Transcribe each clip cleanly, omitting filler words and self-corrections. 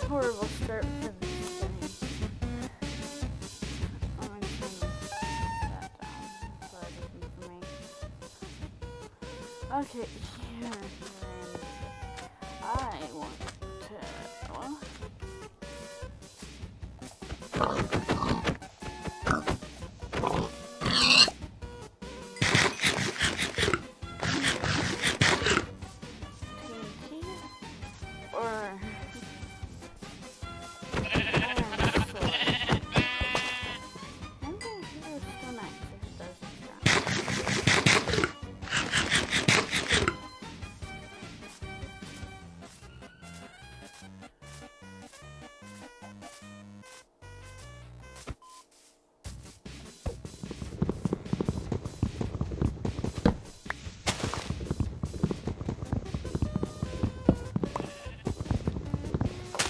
horrible start for the beginning. I'm gonna turn that down so it isn't for me. Okay, here, and I want to, well, TNT, or iron sword. Maybe I should do stone axe if it does this round.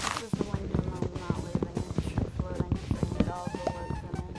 This is the window I'm not leaving it, just floating, saying it all the words in it.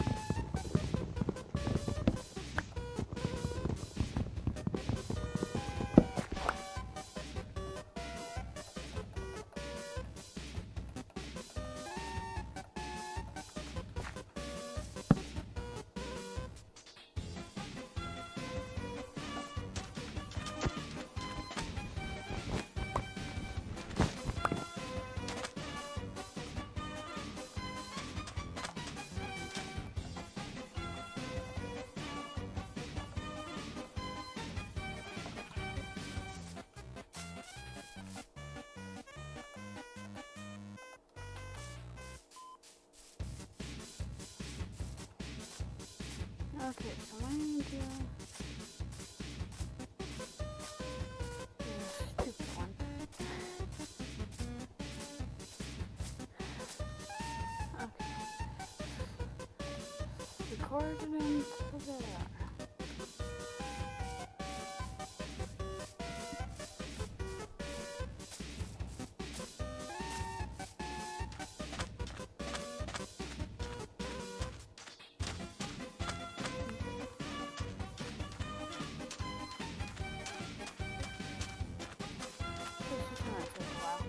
Okay, so what I'm gonna do stupid one. Okay. The coordinates of it are. This is gonna take a while.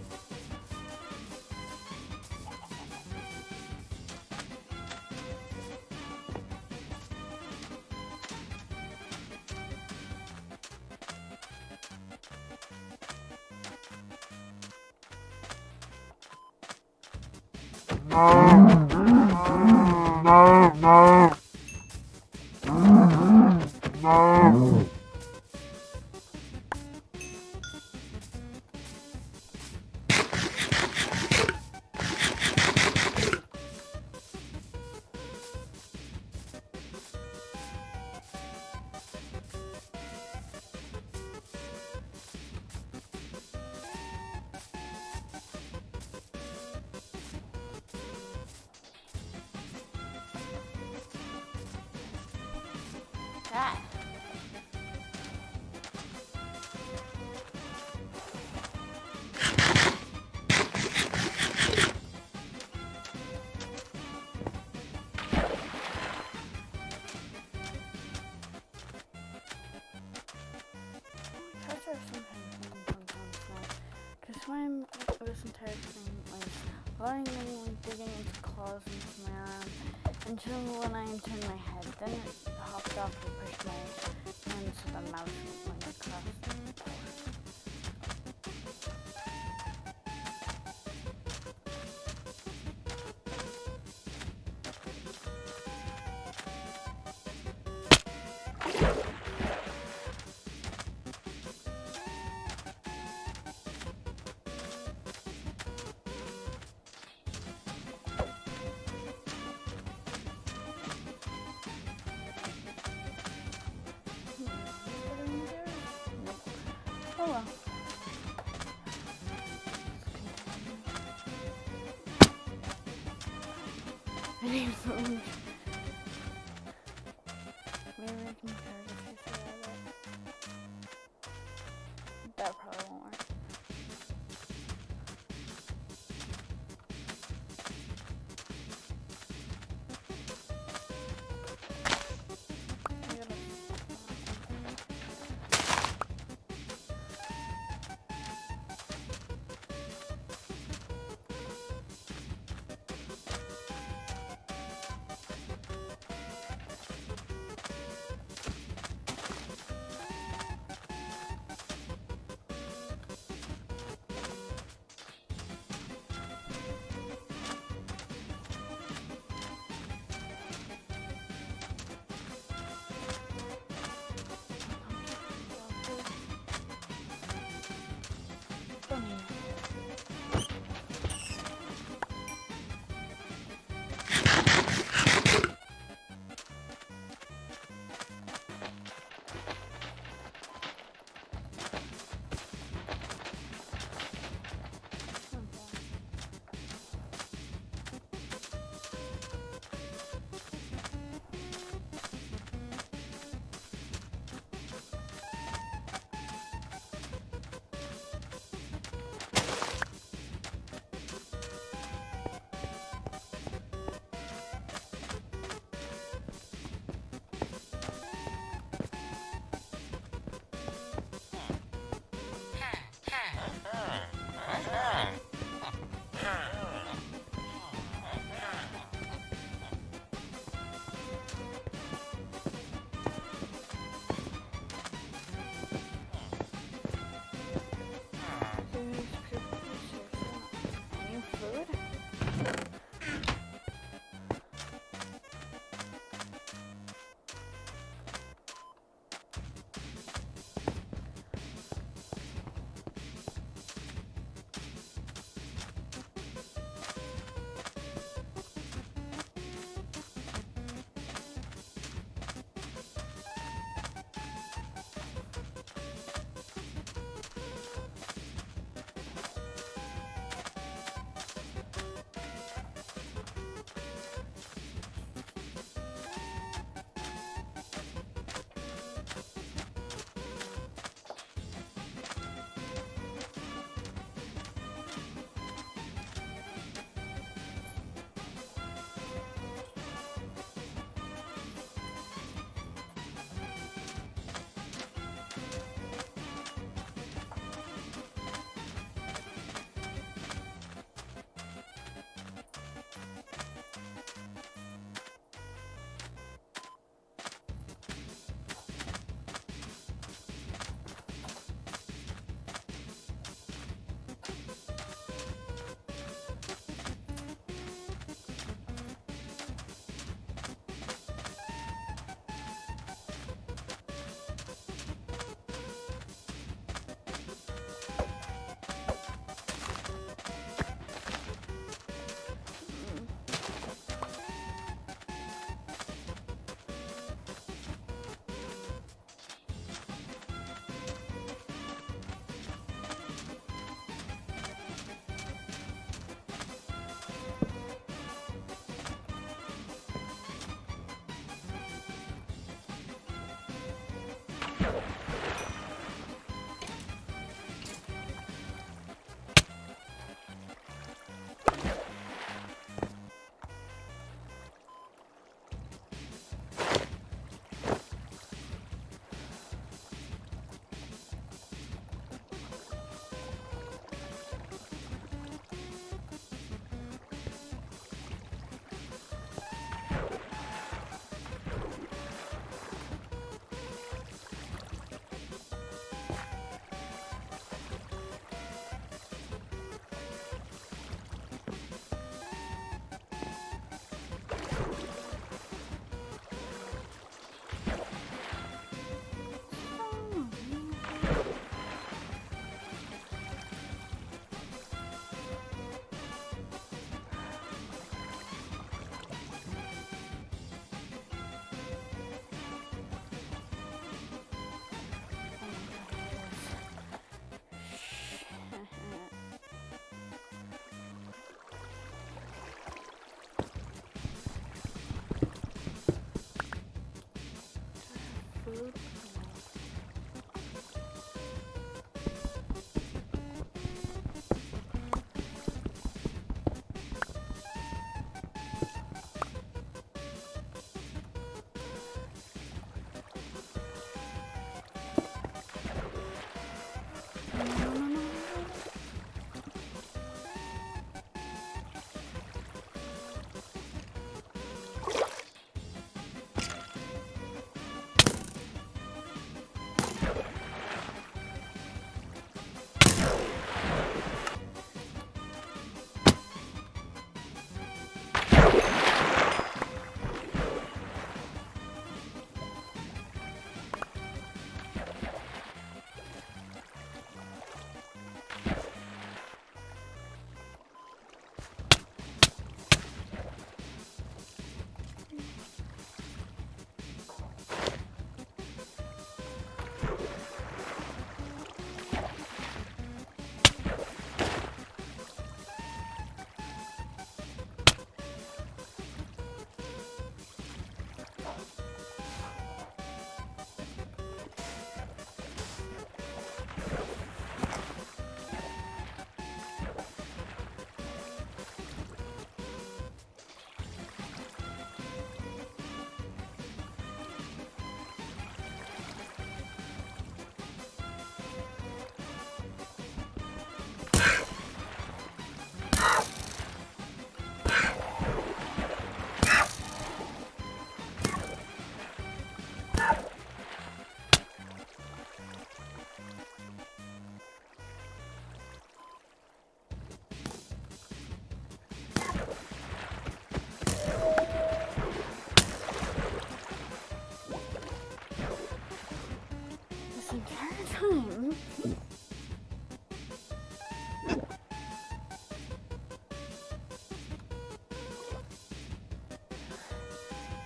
Ah. Cards are sometimes not. Because when this entire thing was loading me, like digging into claws into my arm, until when I turned my head, then it hopped off and pushed my hand so the mouse went across the board. Oh well. Any food. Maybe we can try to fish it out. That probably won't work.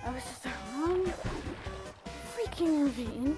I was at the wrong freaking ravine.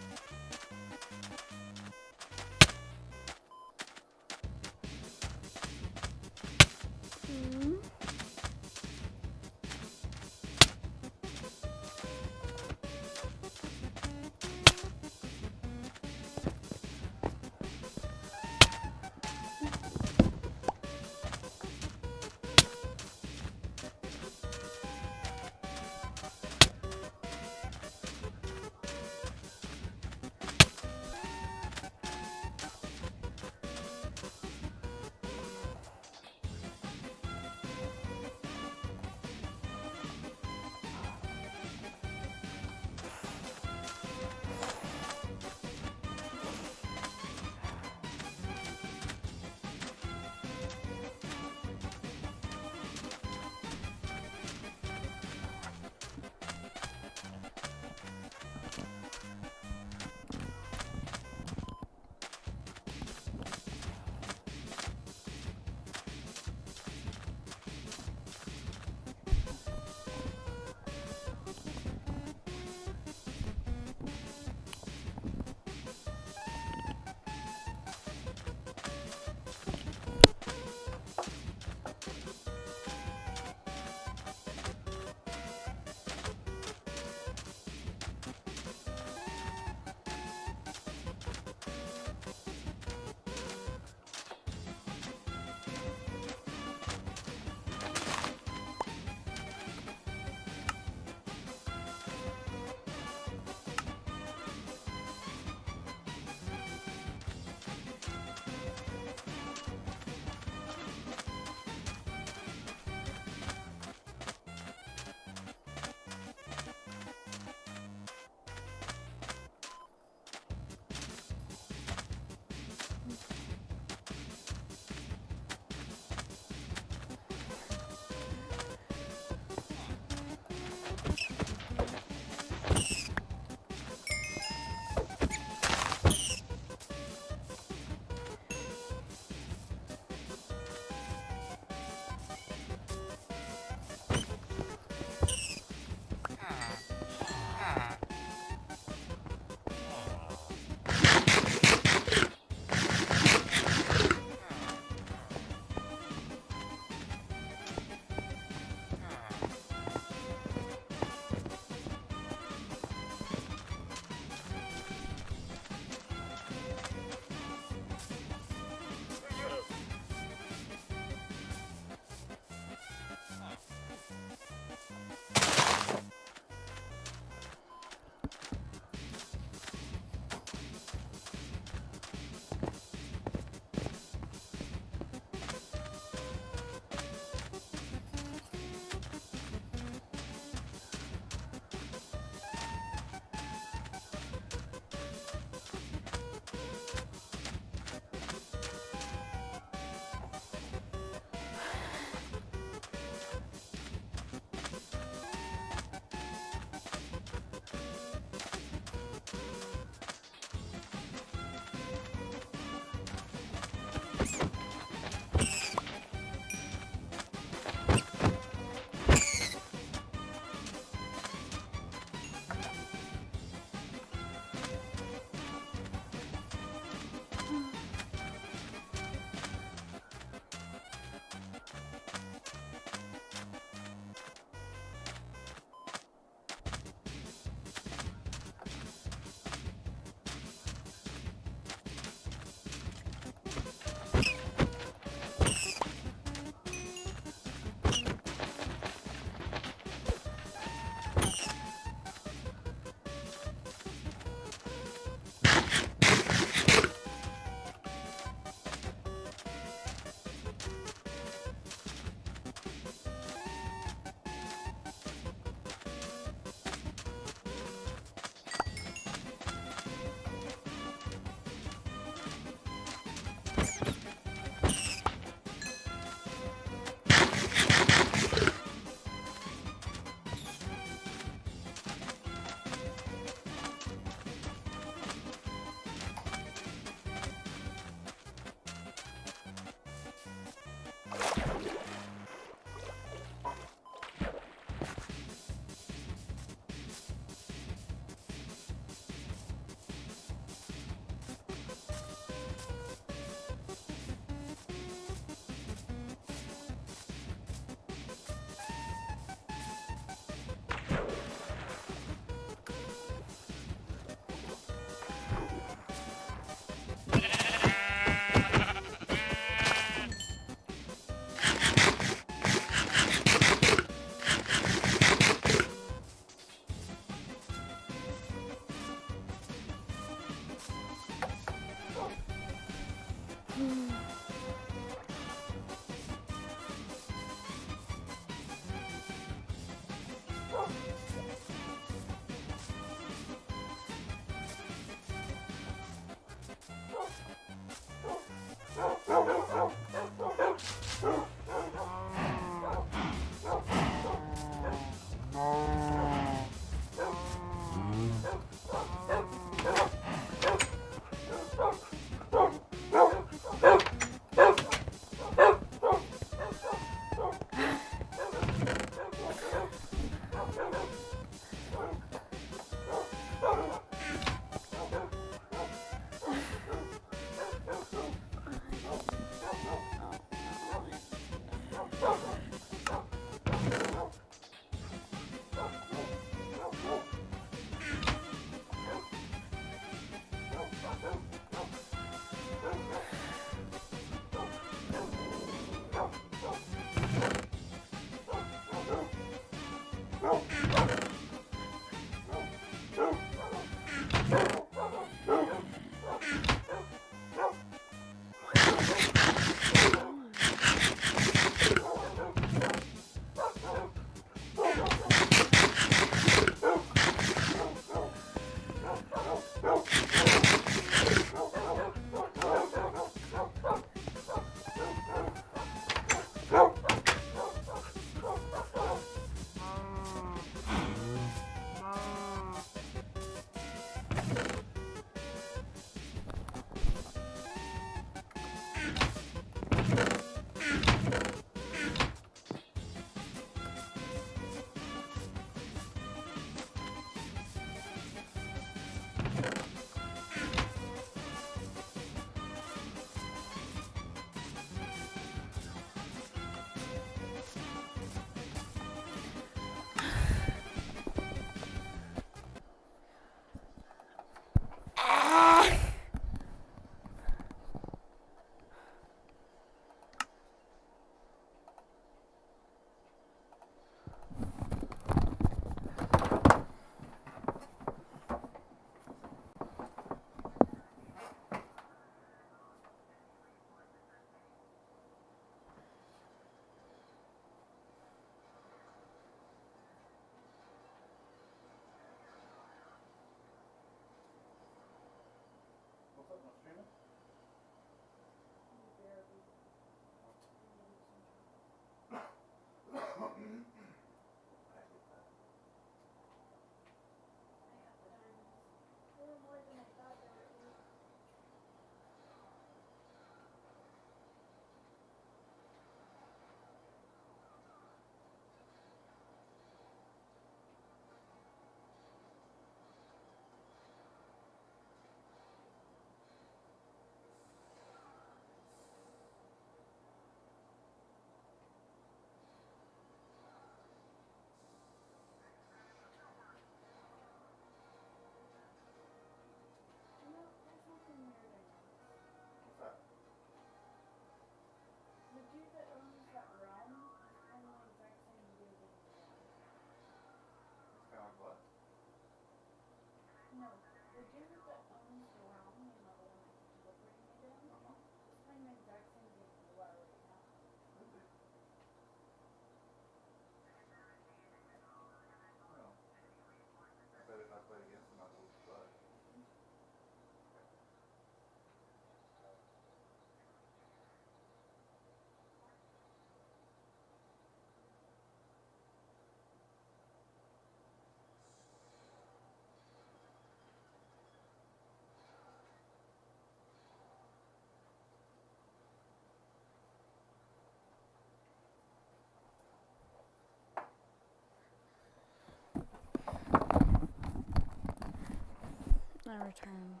I returned.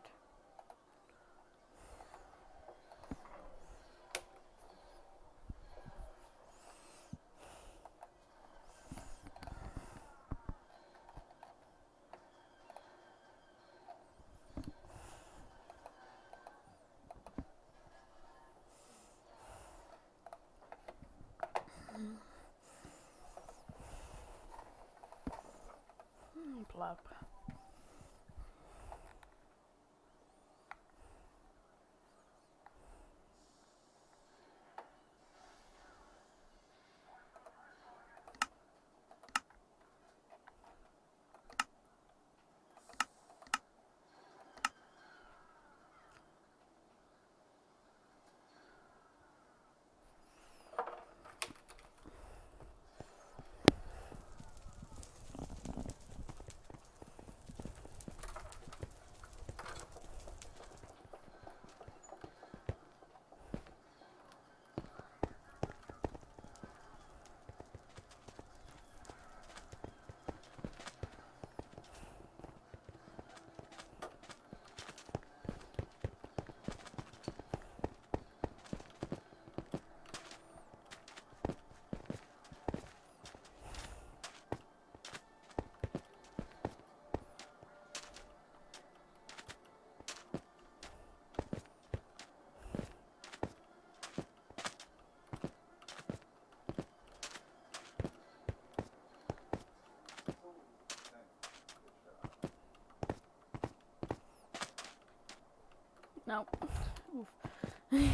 Plop. No. Oof. No.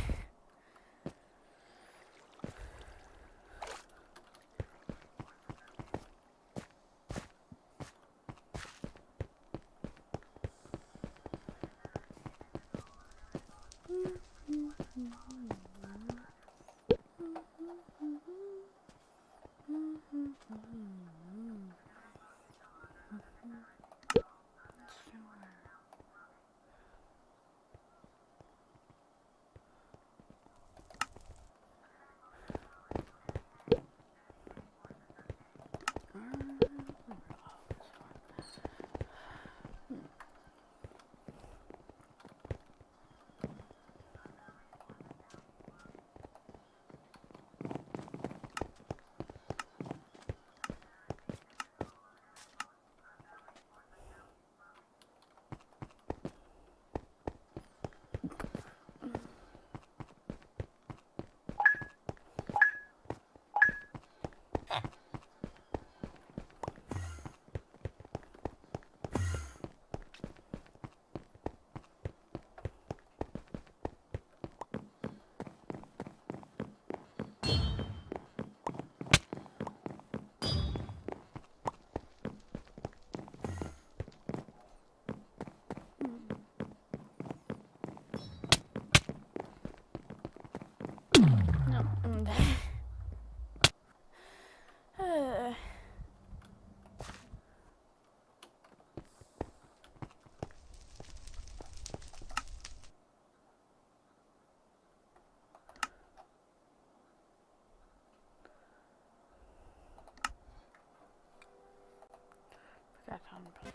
Forgot how to put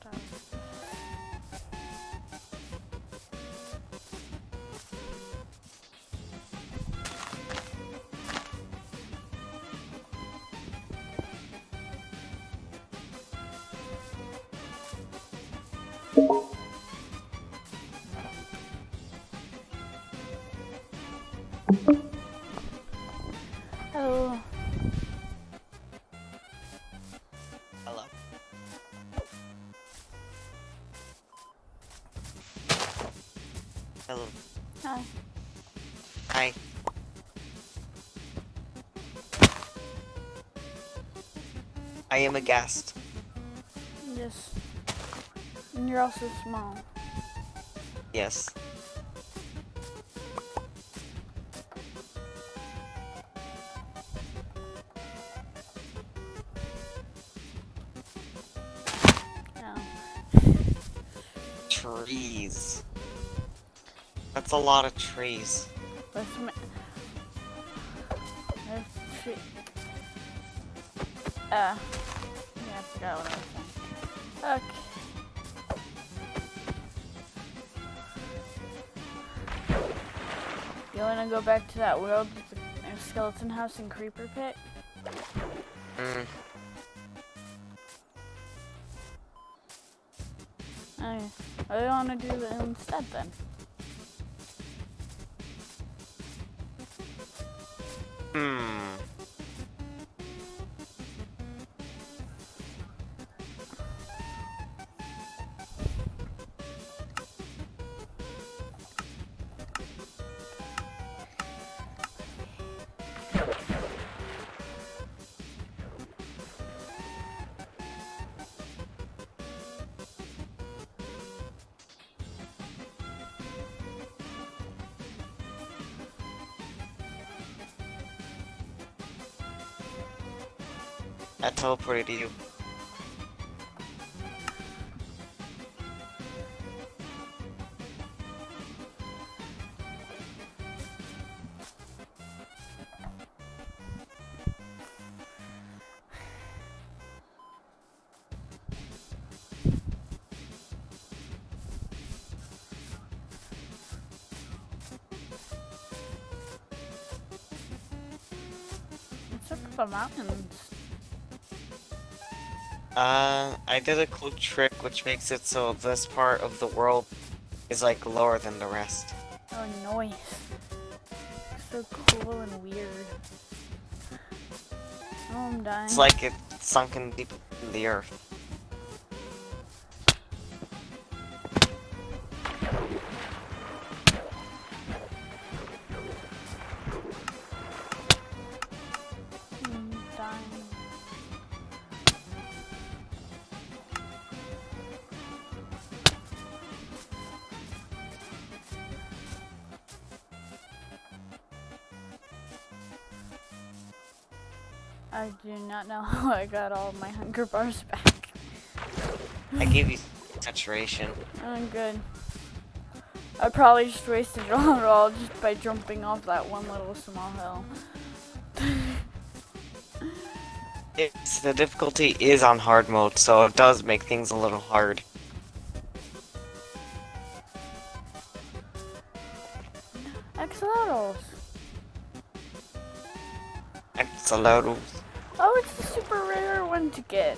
start. Hello. Hello. Hello. Hi. Hi. I am a guest. Yes. And you're also small. Yes. No. Trees. That's a lot of trees. Let's tree. Yeah, I forgot what I was saying. Okay. You wanna go back to that world with the skeleton house and creeper pit? Mm. Okay. What do you wanna do instead then? Hmm. I teleported you. It's up the mountains. I did a cool trick which makes it so this part of the world is like lower than the rest. Oh, noise. So cool and weird. Oh, I'm dying. It's like it's sunken deep in the earth. I'm dying. I do not know how I got all of my hunger bars back. I gave you saturation. I'm good. I probably just wasted it all just by jumping off that one little small hill. The difficulty is on hard mode, so it does make things a little hard. Axolotls. Axolotls. Oh, it's the super rare one to get.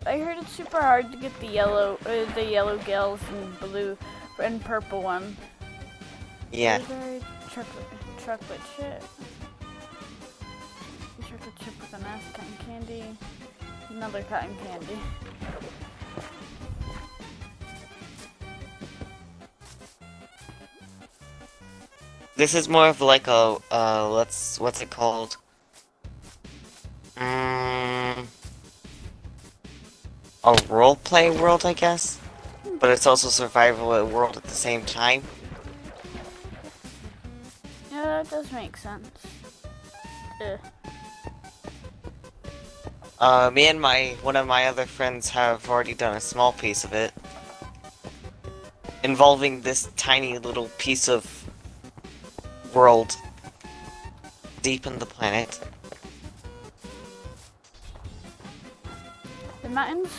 I heard it's super hard to get the yellow gills and blue and purple one. Yeah. Blueberry chocolate chip. Chocolate chip with a nice cotton candy. Another cotton candy. This is more of like a what's it called? A roleplay world, I guess. But it's also survival world at the same time. Yeah, that does make sense. Me and one of my other friends have already done a small piece of it. Involving this tiny little piece of world deep in the planet. The mountains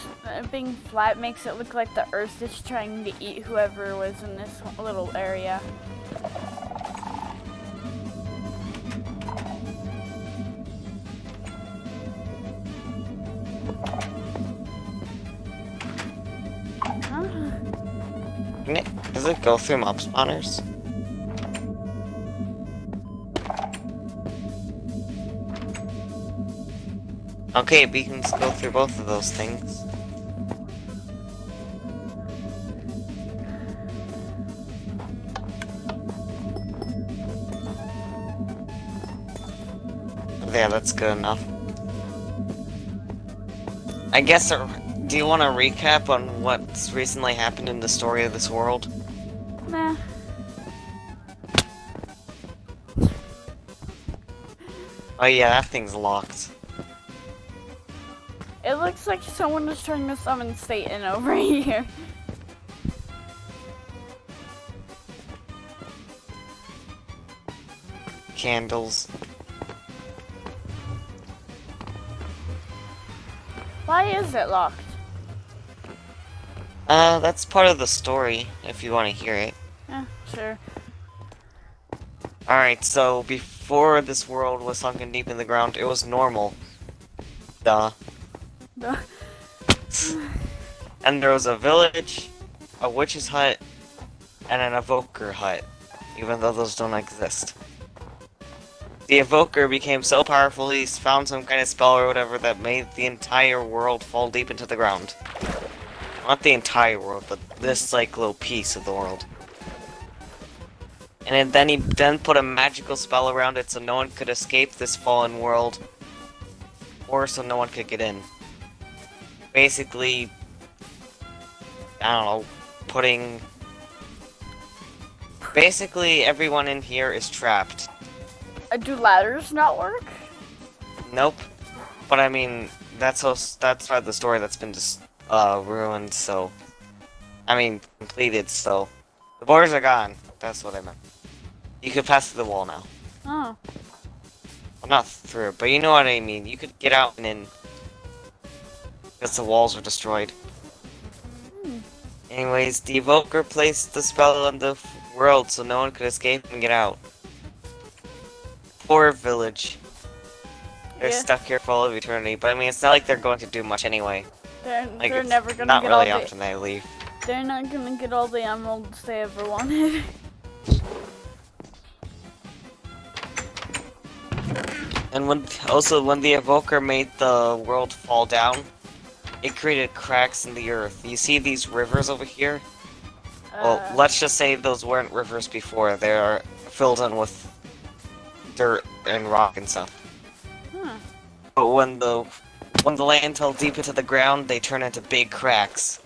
being flat makes it look like the earth is trying to eat whoever was in this little area. Does it go through mob spawners? Okay, beacons go through both of those things. Yeah, that's good enough. I guess, do you want to recap on what's recently happened in the story of this world? Nah. Oh yeah, that thing's locked. It looks like someone was trying to summon Satan over here. Candles. Why is it locked? That's part of the story, if you want to hear it. Yeah, sure. Alright, so before this world was sunken deep in the ground, it was normal. Duh. Duh. And there was a village, a witch's hut, and an evoker hut, even though those don't exist. The evoker became so powerful he found some kind of spell or whatever that made the entire world fall deep into the ground. Not the entire world, but this like little piece of the world. And then he put a magical spell around it so no one could escape this fallen world, or so no one could get in. Basically, I don't know, basically everyone in here is trapped. Do ladders not work? Nope. But I mean, that's part of the story that's been just ruined. So, I mean, completed. So, the borders are gone. That's what I meant. You could pass through the wall now. Oh. Well, not through, but you know what I mean. You could get out and in. Because the walls were destroyed. Hmm. Anyways, the Evoker placed the spell on the world so no one could escape and get out. Poor village. They're Yeah. stuck here for all of eternity, but I mean, it's not like they're going to do much anyway. Like, They're it's never gonna not get really all the. often they leave. They're not gonna get all the emeralds they ever wanted. And when the Evoker made the world fall down, it created cracks in the earth. You see these rivers over here? Well, let's just say those weren't rivers before. They're filled in with dirt and rock and stuff. Huh. But when the land fell deep into the ground, they turned into big cracks.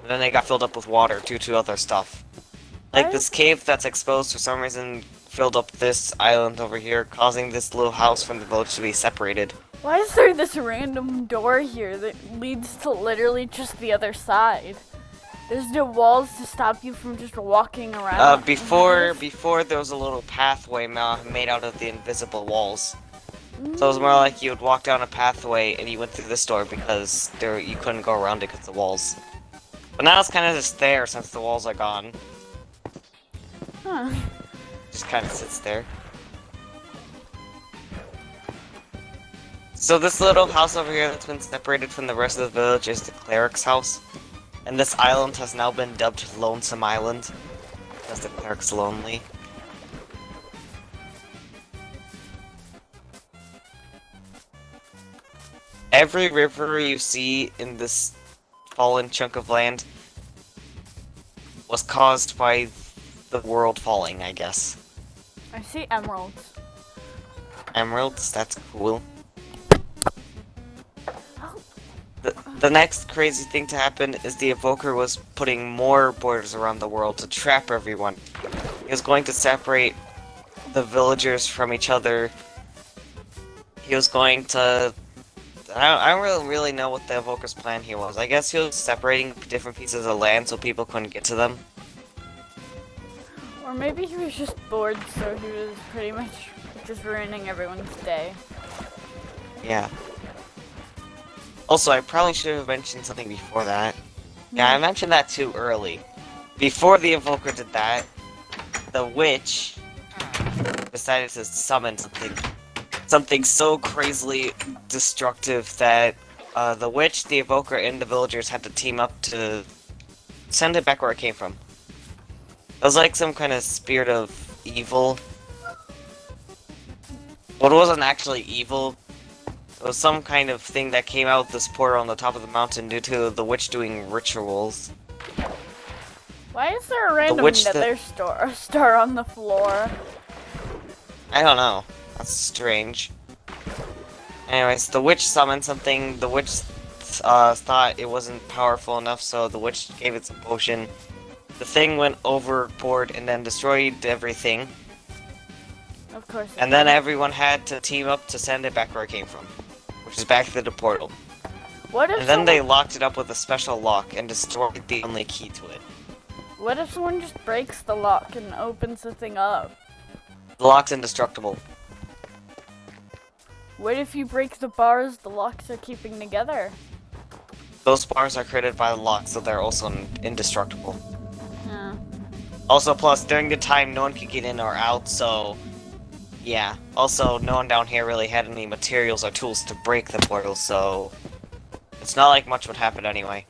And then they got filled up with water due to other stuff. Like What? this cave that's exposed for some reason filled up this island over here, causing this little house from the village to be separated. Why is there this random door here that leads to literally just the other side? There's no walls to stop you from just walking around. Before there was a little pathway made out of the invisible walls. So it was more like you would walk down a pathway and you went through this door because you couldn't go around it because of the walls. But now it's kind of just there since the walls are gone. Huh. Just kind of sits there. So this little house over here that's been separated from the rest of the village is the cleric's house. And this island has now been dubbed Lonesome Island, because the cleric's lonely. Every river you see in this fallen chunk of land was caused by the world falling, I guess. I see emeralds. Emeralds, that's cool. Oh. The next crazy thing to happen is the Evoker was putting more borders around the world to trap everyone. He was going to separate the villagers from each other. He was going to... I don't really know what the Evoker's plan here was. I guess he was separating different pieces of land so people couldn't get to them. Or maybe he was just bored, so he was pretty much just ruining everyone's day. Yeah. Also, I probably should have mentioned something before that. Yeah, I mentioned that too early. Before the Evoker did that, the witch decided to summon something so crazily destructive that the witch, the Evoker, and the villagers had to team up to send it back where it came from. It was like some kind of spirit of evil. Well, it wasn't actually evil. It was some kind of thing that came out this portal on the top of the mountain due to the witch doing rituals. Why is there a random witch nether star on the floor? I don't know. That's strange. Anyways, the witch summoned something. The witch thought it wasn't powerful enough, so the witch gave it some potion. The thing went overboard and then destroyed everything. Of course. And then everyone had to team up to send it back where it came from, which is back to the portal. What if And then they locked it up with a special lock and destroyed the only key to it. What if someone just breaks the lock and opens the thing up? The lock's indestructible. What if you break the bars the locks are keeping together? Those bars are created by the lock, so they're also indestructible. Yeah. Also, plus, during the time, no one could get in or out, so... Yeah. Also, no one down here really had any materials or tools to break the portal, so... It's not like much would happen anyway.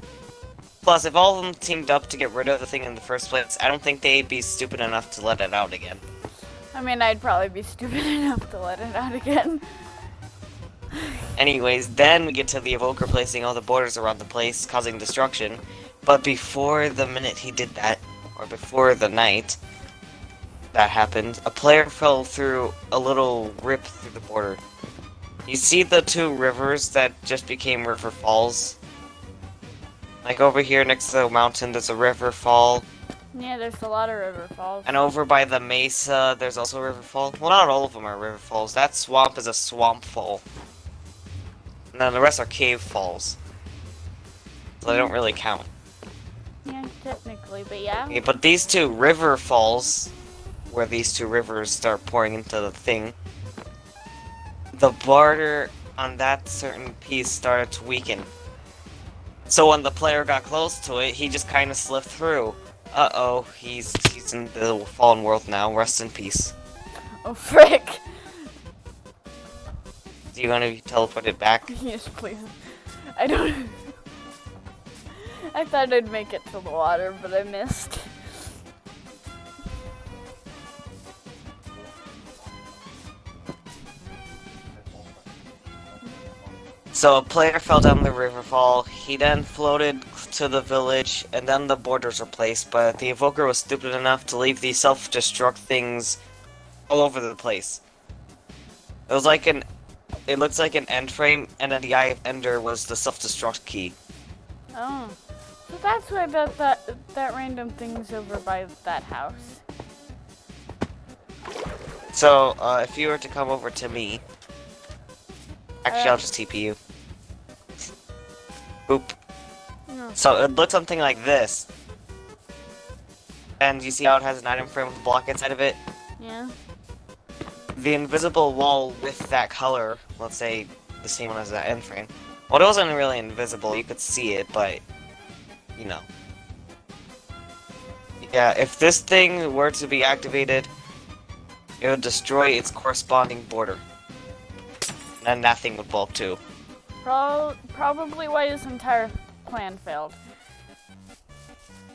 Plus, if all of them teamed up to get rid of the thing in the first place, I don't think they'd be stupid enough to let it out again. I mean, I'd probably be stupid enough to let it out again. Anyways, then we get to the Evoker placing all the borders around the place, causing destruction. But before the minute he did that, or before the night that happened, a player fell through a little rip through the border. You see the two rivers that just became river falls? Like over here next to the mountain, there's a river fall. Yeah, there's a lot of river falls. And over by the mesa, there's also a river fall. Well, not all of them are river falls. That swamp is a swamp fall. And then the rest are cave falls. So they don't really count. Yeah, technically, but yeah. Okay, but these two river falls, where these two rivers start pouring into the thing, the border on that certain piece started to weaken. So when the player got close to it, he just kind of slipped through. Uh-oh, he's in the fallen world now. Rest in peace. Oh, frick. Do you want to be teleported back? Yes, please. I don't... I thought I'd make it to the water, but I missed. So a player fell down the riverfall, he then floated to the village, and then the borders were placed, but the Evoker was stupid enough to leave these self-destruct things all over the place. It was like it looks like an end frame, and then the Eye of Ender was the self-destruct key. Oh. So that's why that random thing's over by that house. So, if you were to come over to me... Actually, I'll just TP you. Boop. No. So, it looks something like this. And you see how it has an item frame with a block inside of it? Yeah. The invisible wall with that color, let's say the same one as that end frame. Well, it wasn't really invisible, you could see it, but... You know. Yeah, if this thing were to be activated, it would destroy its corresponding border. And then that thing would blow up too. Probably why his entire plan failed.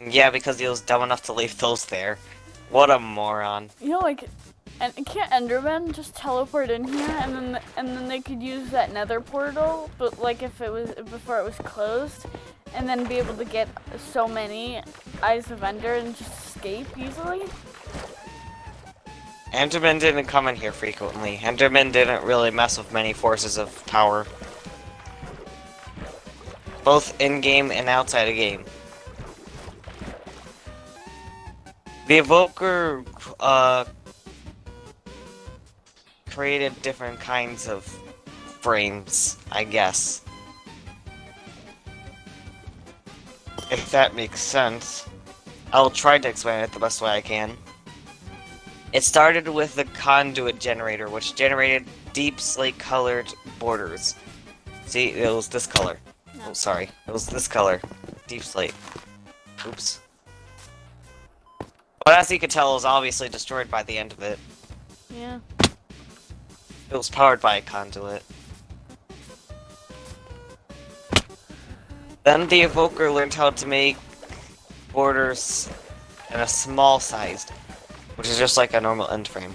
Yeah, because he was dumb enough to leave those there. What a moron. You know, like, and can't Endermen just teleport in here, and then they could use that Nether portal, but like if it was before it was closed, and then be able to get so many Eyes of Ender and just escape easily. Endermen didn't come in here frequently. Endermen didn't really mess with many forces of power. Both in-game and outside the game. The Evoker, created different kinds of frames, I guess. If that makes sense. I'll try to explain it the best way I can. It started with the conduit generator, which generated deep slate-colored borders. See, it was this color. No. Oh, sorry. It was this color. Deep slate. Oops. But as you could tell, it was obviously destroyed by the end of it. Yeah. It was powered by a conduit. Then the Evoker learned how to make borders in a small sized, which is just like a normal end frame.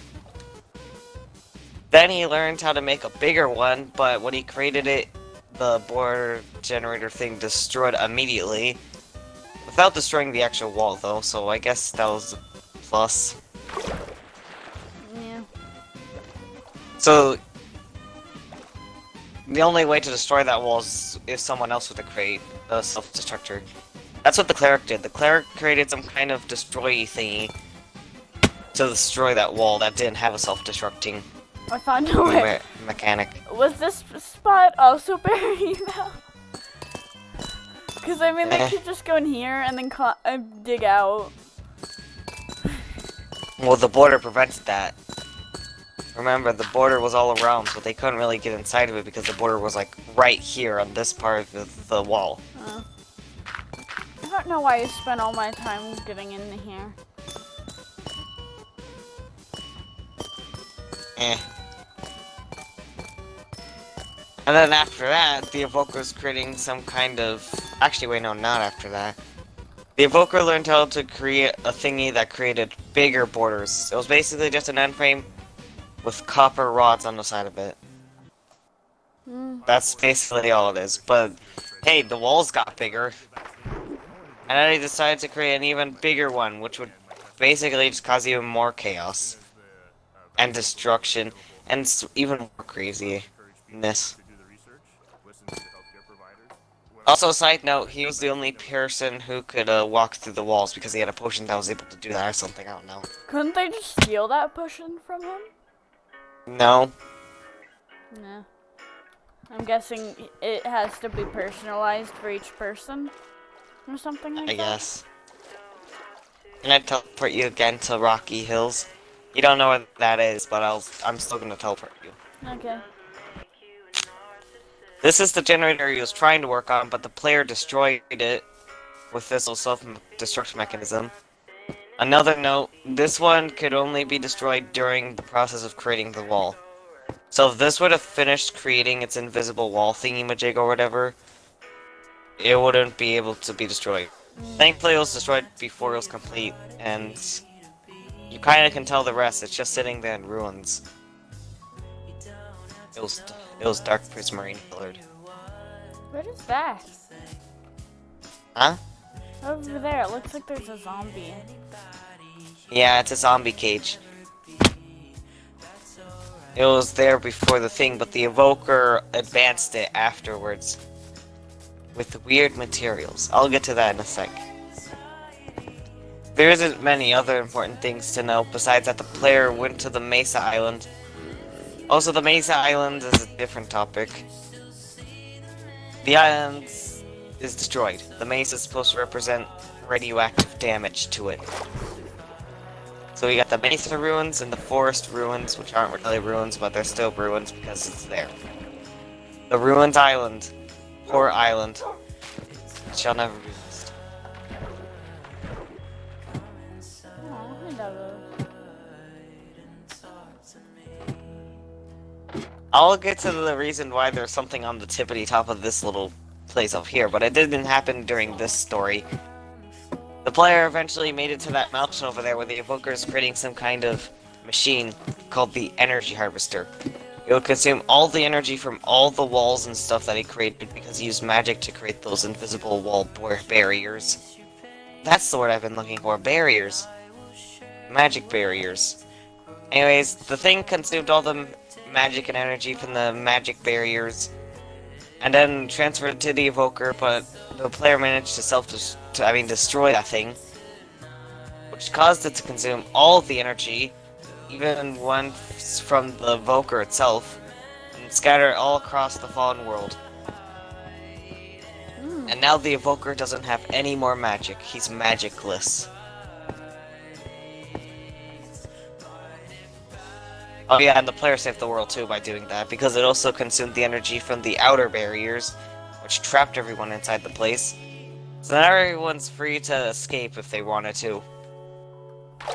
Then he learned how to make a bigger one, but when he created it, the border generator thing destroyed immediately. Without destroying the actual wall though, so I guess that was a plus. Yeah. So, the only way to destroy that wall is if someone else were to create a self-destructor. That's what the cleric did. The cleric created some kind of destroy thingy to destroy that wall that didn't have a self-destructing I found no way. mechanic. Was this spot also buried now? Because I mean, they could just go in here and then dig out. Well, the border prevents that. Remember, the border was all around, so they couldn't really get inside of it because the border was like right here on this part of the wall. I don't know why I spent all my time getting in here. Eh. And then after that, the Evoker's creating some kind of... Actually, wait, no, not after that. The Evoker learned how to create a thingy that created bigger borders. It was basically just an end frame with copper rods on the side of it. That's basically all it is. But, hey, the walls got bigger. And then he decided to create an even bigger one, which would basically just cause even more chaos. And destruction. And even more craziness. Also, side note, he was the only person who could walk through the walls because he had a potion that was able to do that or something, I don't know. Couldn't they just steal that potion from him? No. Nah. I'm guessing it has to be personalized for each person or something like I that. guess. Can I teleport you again to Rocky Hills? You don't know what that is, but I'm still gonna teleport you. Okay. This is the generator he was trying to work on, but the player destroyed it with this little self-destruct mechanism. Another note, this one could only be destroyed during the process of creating the wall. So if this would have finished creating its invisible wall thingy-majig or whatever, it wouldn't be able to be destroyed. Thankfully it was destroyed before it was complete, and you kinda can tell the rest, it's just sitting there in ruins. It was dark prismarine colored. What is that? Huh? Over there, it looks like there's a zombie. Yeah, it's a zombie cage. It was there before the thing, but the evoker advanced it afterwards. With weird materials. I'll get to that in a sec. There isn't many other important things to know besides that the player went to the Mesa Island. Also, the Mesa Island is a different topic. The island is destroyed. The mesa is supposed to represent radioactive damage to it. So we got the Mesa ruins and the forest ruins, which aren't really ruins, but they're still ruins because it's there. The ruined island. Poor island. Shall never be lost. Oh, I love those. I'll get to the reason why there's something on the tippity top of this little place up here, but it didn't happen during this story. The player eventually made it to that mountain over there where the evoker is creating some kind of machine called the energy harvester. It would consume all the energy from all the walls and stuff that he created because he used magic to create those invisible wall barriers. That's the word I've been looking for, barriers. Magic barriers. Anyways, the thing consumed all the magic and energy from the magic barriers and then transferred it to the evoker, but the player managed to destroy that thing, which caused it to consume all the energy, even one from the evoker itself, and scatter it all across the fallen world. And now the evoker doesn't have any more magic. He's magicless. Oh yeah, and the player saved the world too by doing that, because it also consumed the energy from the outer barriers, which trapped everyone inside the place. So now everyone's free to escape if they wanted to.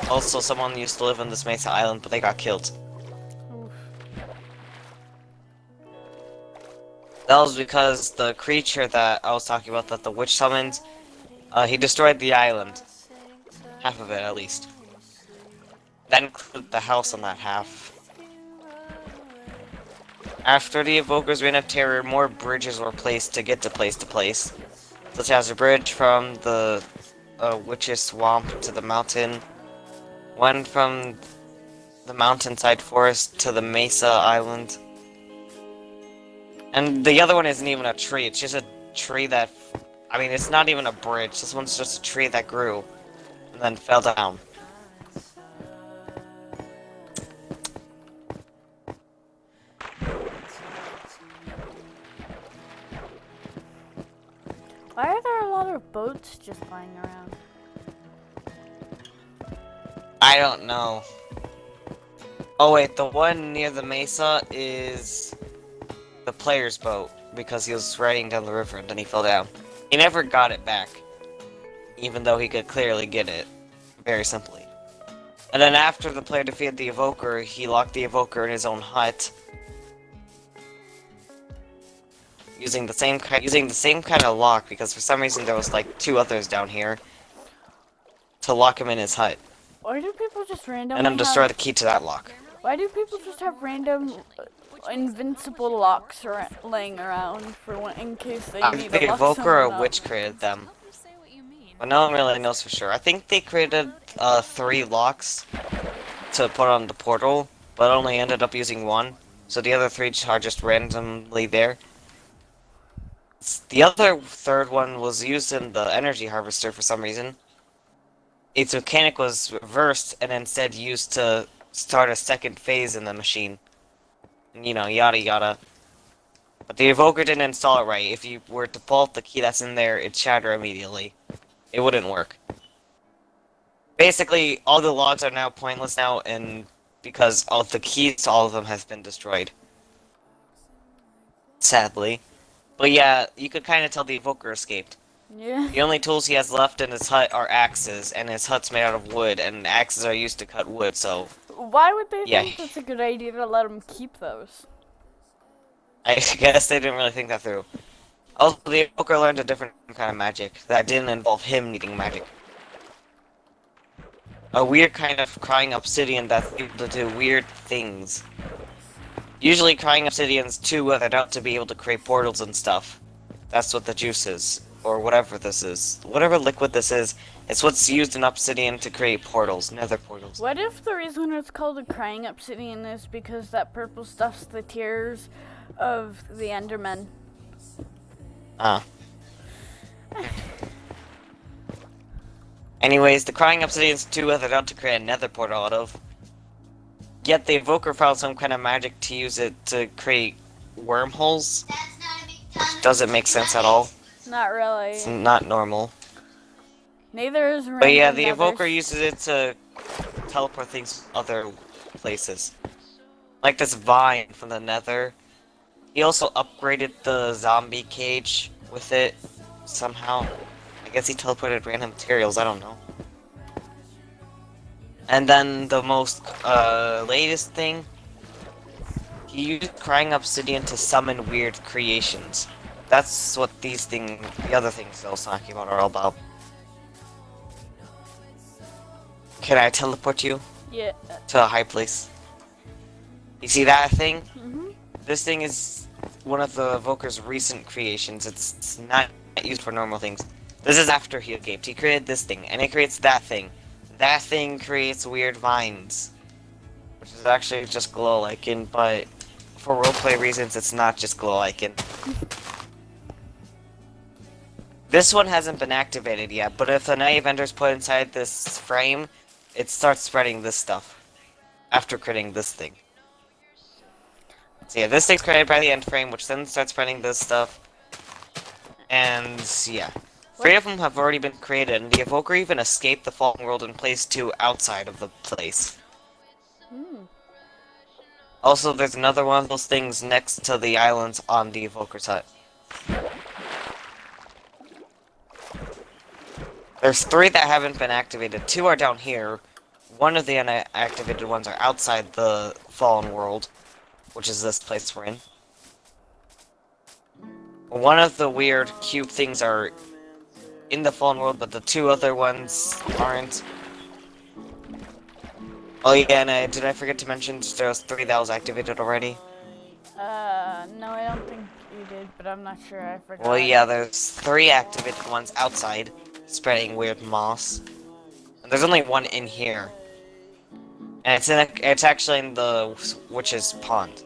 Also, someone used to live on this Mesa Island, but they got killed. Oof. That was because the creature that I was talking about, that the witch summoned, he destroyed the island. Half of it, at least. That included the house on that half. After the evoker's reign of terror, more bridges were placed to get to place, such as a bridge from the witch's swamp to the mountain, one from the mountainside forest to the Mesa Island, and the other one isn't even a tree, it's just a tree that, it's not even a bridge, this one's just a tree that grew, and then fell down. Why are there a lot of boats just lying around? I don't know. Oh wait, the one near the mesa is the player's boat, because he was riding down the river and then he fell down. He never got it back, even though he could clearly get it, very simply. And then after the player defeated the evoker, he locked the evoker in his own hut, using the same kind of lock, because for some reason there was like 2 others down here to lock him in his hut, Why do people just randomly and then destroy the key to that lock. Why do people just have random invincible locks laying around for in case they need The to lock evoker someone or up? witch created them. But no one really knows for sure. I think they created 3 locks to put on the portal, but only ended up using 1. So the other 3 are just randomly there. The other 3rd one was used in the energy harvester for some reason. Its mechanic was reversed and instead used to start a second phase in the machine. And, yada yada. But the evoker didn't install it right. If you were to pull out the key that's in there, it'd shatter immediately. It wouldn't work. Basically, all the logs are now pointless now, and because all the keys to all of them has been destroyed. Sadly. But yeah, you could kind of tell the evoker escaped. Yeah. The only tools he has left in his hut are axes, and his hut's made out of wood, and axes are used to cut wood, so Why would they Yeah. think that's a good idea to let him keep those? I guess they didn't really think that through. Also, the evoker learned a different kind of magic that didn't involve him needing magic. A weird kind of crying obsidian that's able to do weird things. Usually crying obsidian's too weathered out to be able to create portals and stuff. That's what the juice is. Or whatever this is. Whatever liquid this is, it's what's used in obsidian to create portals, nether portals. What if the reason it's called a crying obsidian is because that purple stuff's the tears of the Endermen? Ah. Anyways, the crying obsidian's too weathered out to create a nether portal out of. Yet the evoker found some kind of magic to use it to create wormholes. Which doesn't make sense at all. Not really. It's not normal. Neither is But yeah, random the nethers. evoker uses it to teleport things other places. Like this vine from the nether. He also upgraded the zombie cage with it somehow. I guess he teleported random materials, I don't know. And then the most latest thing, he used crying obsidian to summon weird creations. That's what these things, the other things I was talking about, are all about. Can I teleport you Yeah. to a high place? You see that thing? Mhm. This thing is one of the evoker's recent creations. It's not used for normal things. This is after he escaped. He created this thing, and it creates that thing. That thing creates weird vines, which is actually just glow lichen, but for roleplay reasons, it's not just glow lichen. This one hasn't been activated yet, but if the Naive Ender's put inside this frame, it starts spreading this stuff after creating this thing. So yeah, this thing's created by the end frame, which then starts spreading this stuff. And yeah. 3 of them have already been created, and the evoker even escaped the Fallen World and placed 2 outside of the place. Hmm. Also, there's another one of those things next to the islands on the evoker's hut. There's 3 that haven't been activated. 2 are down here. One of the unactivated ones are outside the Fallen World, which is this place we're in. One of the weird cube things are in the Fallen World, but the 2 other ones aren't. Oh yeah, and did I forget to mention there was 3 that was activated already? No, I don't think you did, but I'm not sure. I forgot. Well, yeah, there's 3 activated ones outside, spreading weird moss. And there's only 1 in here. And it's actually in the witch's pond.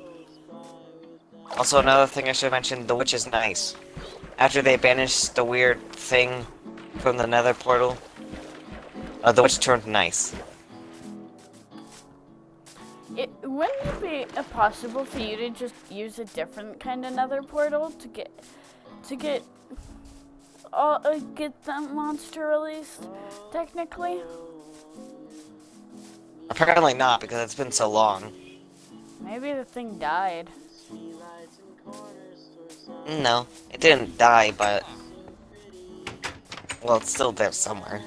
Also, another thing I should mention, the witch is nice. After they banished the weird thing from the nether portal, the witch turned nice. Wouldn't it be possible for you to just use a different kind of nether portal to get that monster released, technically? Apparently not, because it's been so long. Maybe the thing died. No, it didn't die, but... well, it's still there somewhere.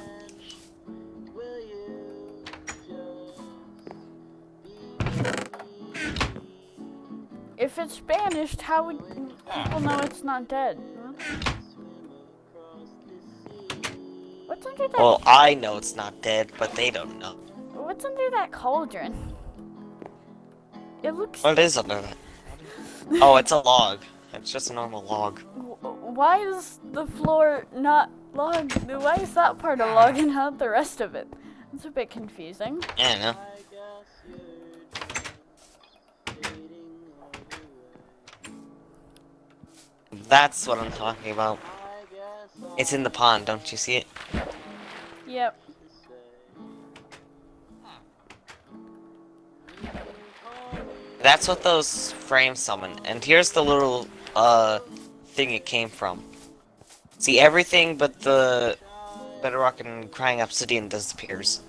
If it's banished, how would people know it's not dead? What's under that? Well, I know it's not dead, but they don't know. What's under that cauldron? It looks. What is under that? Oh, it's a log. It's just a normal log. Why is the floor not log? Why is that part a log and not the rest of it? It's a bit confusing. I don't know. That's what I'm talking about. It's in the pond, don't you see it? Yep. That's what those frames summon. And here's the little thing it came from. See, everything but the bedrock and crying obsidian disappears.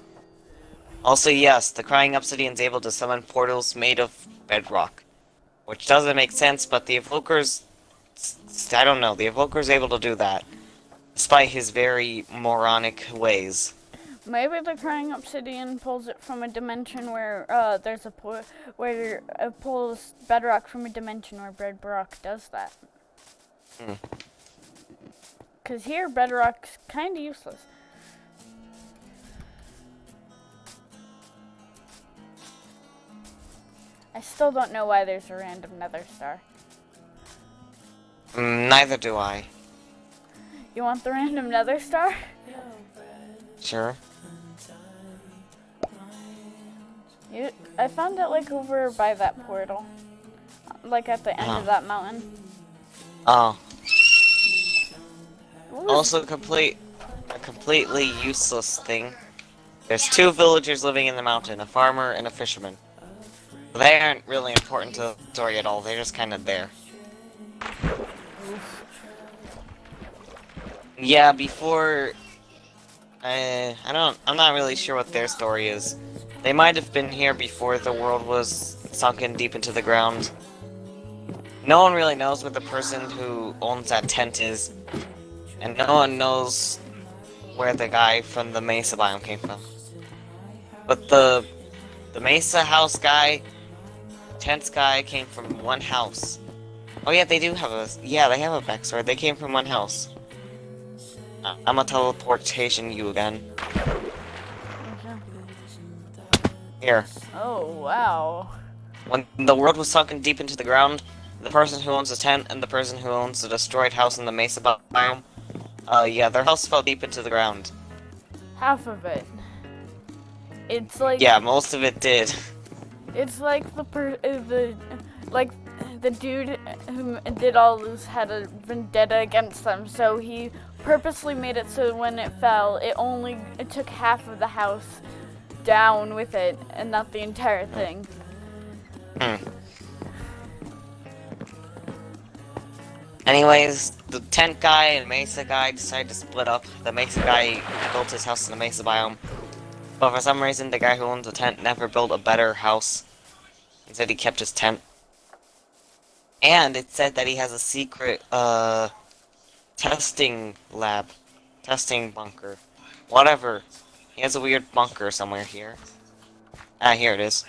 Also, yes, the crying obsidian's able to summon portals made of bedrock. Which doesn't make sense, but the evoker's... I don't know, the evoker's able to do that. Despite his very moronic ways. Maybe the crying obsidian pulls it from a dimension where there's a where it pulls bedrock from a dimension where bedrock does that. Cause here bedrock's kind of useless. I still don't know why there's a random nether star. Neither do I. You want the random nether star? Sure. I found it like over by that portal. Like at the end of that mountain. Oh. Ooh. Also a completely useless thing. There's two villagers living in the mountain, a farmer and a fisherman. They aren't really important to the story at all, they're just kind of there. Yeah, before... I'm not really sure what their story is. They might have been here before the world was sunken deep into the ground. No one really knows where the person who owns that tent is. And no one knows where the guy from the Mesa biome came from. But the Mesa house guy, tent guy came from one house. Oh yeah, they do have they have a backstory. They came from one house. I'm gonna teleportation you again. Here. Oh, wow. When the world was sunken deep into the ground, the person who owns the tent and the person who owns the destroyed house in the Mesa biome, their house fell deep into the ground. Half of it. It's like... Yeah, most of it did. It's like the dude who did all this had a vendetta against them, so he purposely made it so when it fell, it took half of the house down with it, and not the entire thing. Anyways, the tent guy and Mesa guy decided to split up. The Mesa guy built his house in the Mesa biome. But for some reason, the guy who owns the tent never built a better house. Instead, he kept his tent. And it said that he has a secret, testing lab. Testing bunker. Whatever. He has a weird bunker somewhere here. Ah, here it is.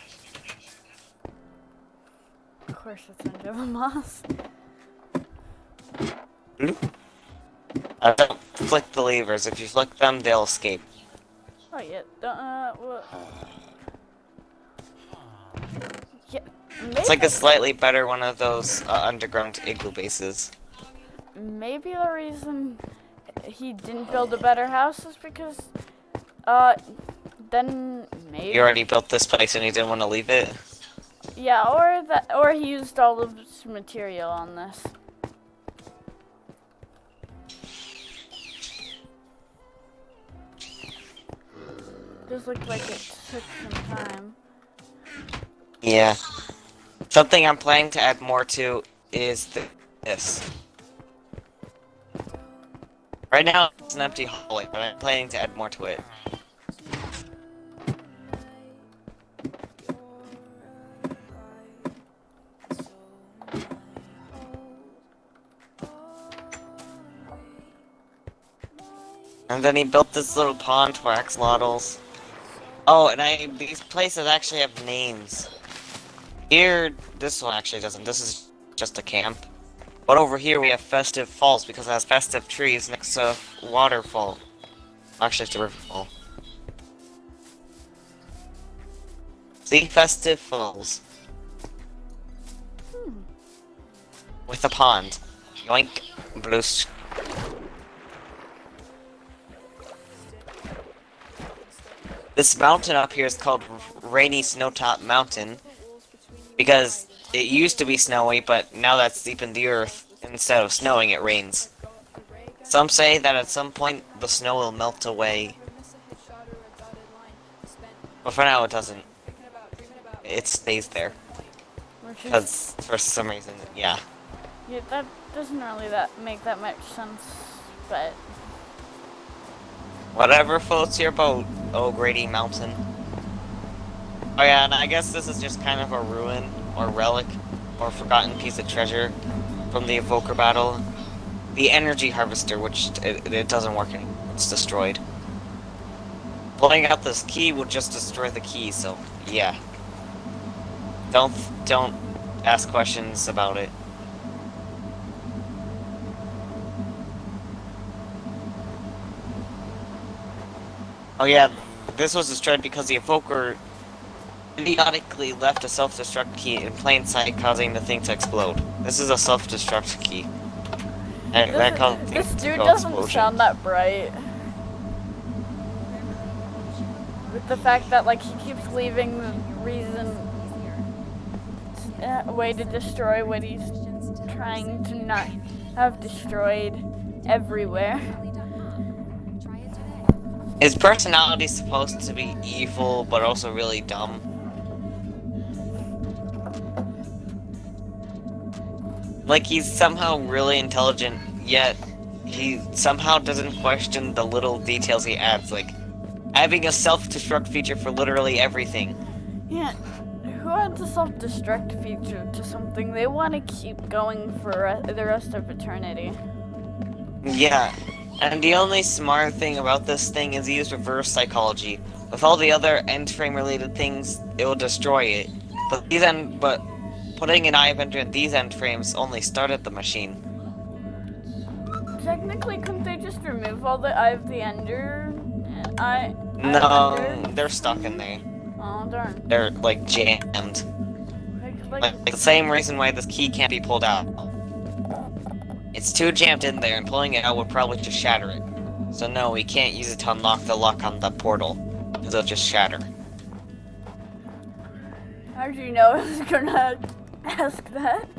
Of course it's under the moss. Bloop. Don't flick the levers. If you flick them, they'll escape. Oh yeah, what? Yeah, maybe, It's like a slightly better one of those underground igloo bases. maybe the reason he didn't build a better house is because, then maybe... You already built this place and you didn't want to leave it? Yeah, or he used all of his material on this. Just looked like it took some time. Yeah. Something I'm planning to add more to is this. Right now, it's an empty hallway, but I'm planning to add more to it. And then he built this little pond for axolotls. Oh, and these places actually have names. Here, this one actually doesn't. This is just a camp. But over here we have Festive Falls because it has festive trees next to waterfall. Actually, it's a riverfall. See, Festive Falls. With a pond. Yoink. Blue. This mountain up here is called Rainy Snowtop Mountain because it used to be snowy, but now that's deep in the earth, instead of snowing, it rains. Some say that at some point the snow will melt away. But for now it doesn't. It stays there. Because for some reason, yeah. Yeah, that doesn't really make that much sense, but Whatever floats your boat, oh Grady Mountain. Oh yeah, and I guess this is just kind of a ruin, or relic, or forgotten piece of treasure from the Evoker battle. The energy harvester, which it doesn't work anymore. It's destroyed. Blowing out this key would just destroy the key, so yeah. Don't ask questions about it. Oh yeah, this was destroyed because the Evoker idiotically left a self-destruct key in plain sight, causing the thing to explode. This is a self-destruct key. And that caused this things to dude go doesn't explosion. sound that bright. With the fact that like he keeps leaving the reason way to destroy what he's trying to not have destroyed everywhere. His personality's supposed to be evil, but also really dumb. Like, he's somehow really intelligent, yet he somehow doesn't question the little details he adds, like having a self-destruct feature for literally everything. Yeah, who adds a self-destruct feature to something they want to keep going for the rest of eternity? Yeah, and the only smart thing about this thing is he used reverse psychology. With all the other end frame related things, it will destroy it. But putting an eye vendor in these end frames only started the machine. Technically, couldn't they just remove all the Eye of the Ender? No, they're stuck in there. Oh darn. They're like jammed. Like the same reason why this key can't be pulled out. It's too jammed in there, and pulling it out would probably just shatter it. So no, we can't use it to unlock the lock on the portal, because it'll just shatter. How do you know I was gonna ask that?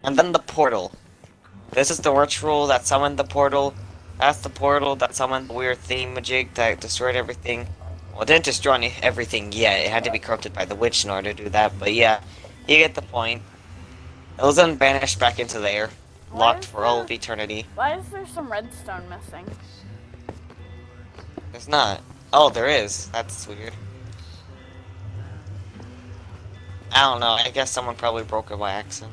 And then the portal. This is the ritual that summoned the portal. That's the portal that summoned the weird thingamajig that destroyed everything. Well, it didn't destroy everything yet. It had to be corrupted by the witch in order to do that. But yeah, you get the point. It was then banished back into there, locked for all of eternity. Why is there some redstone missing? There's not. Oh, there is. That's weird. I don't know. I guess someone probably broke it by accident.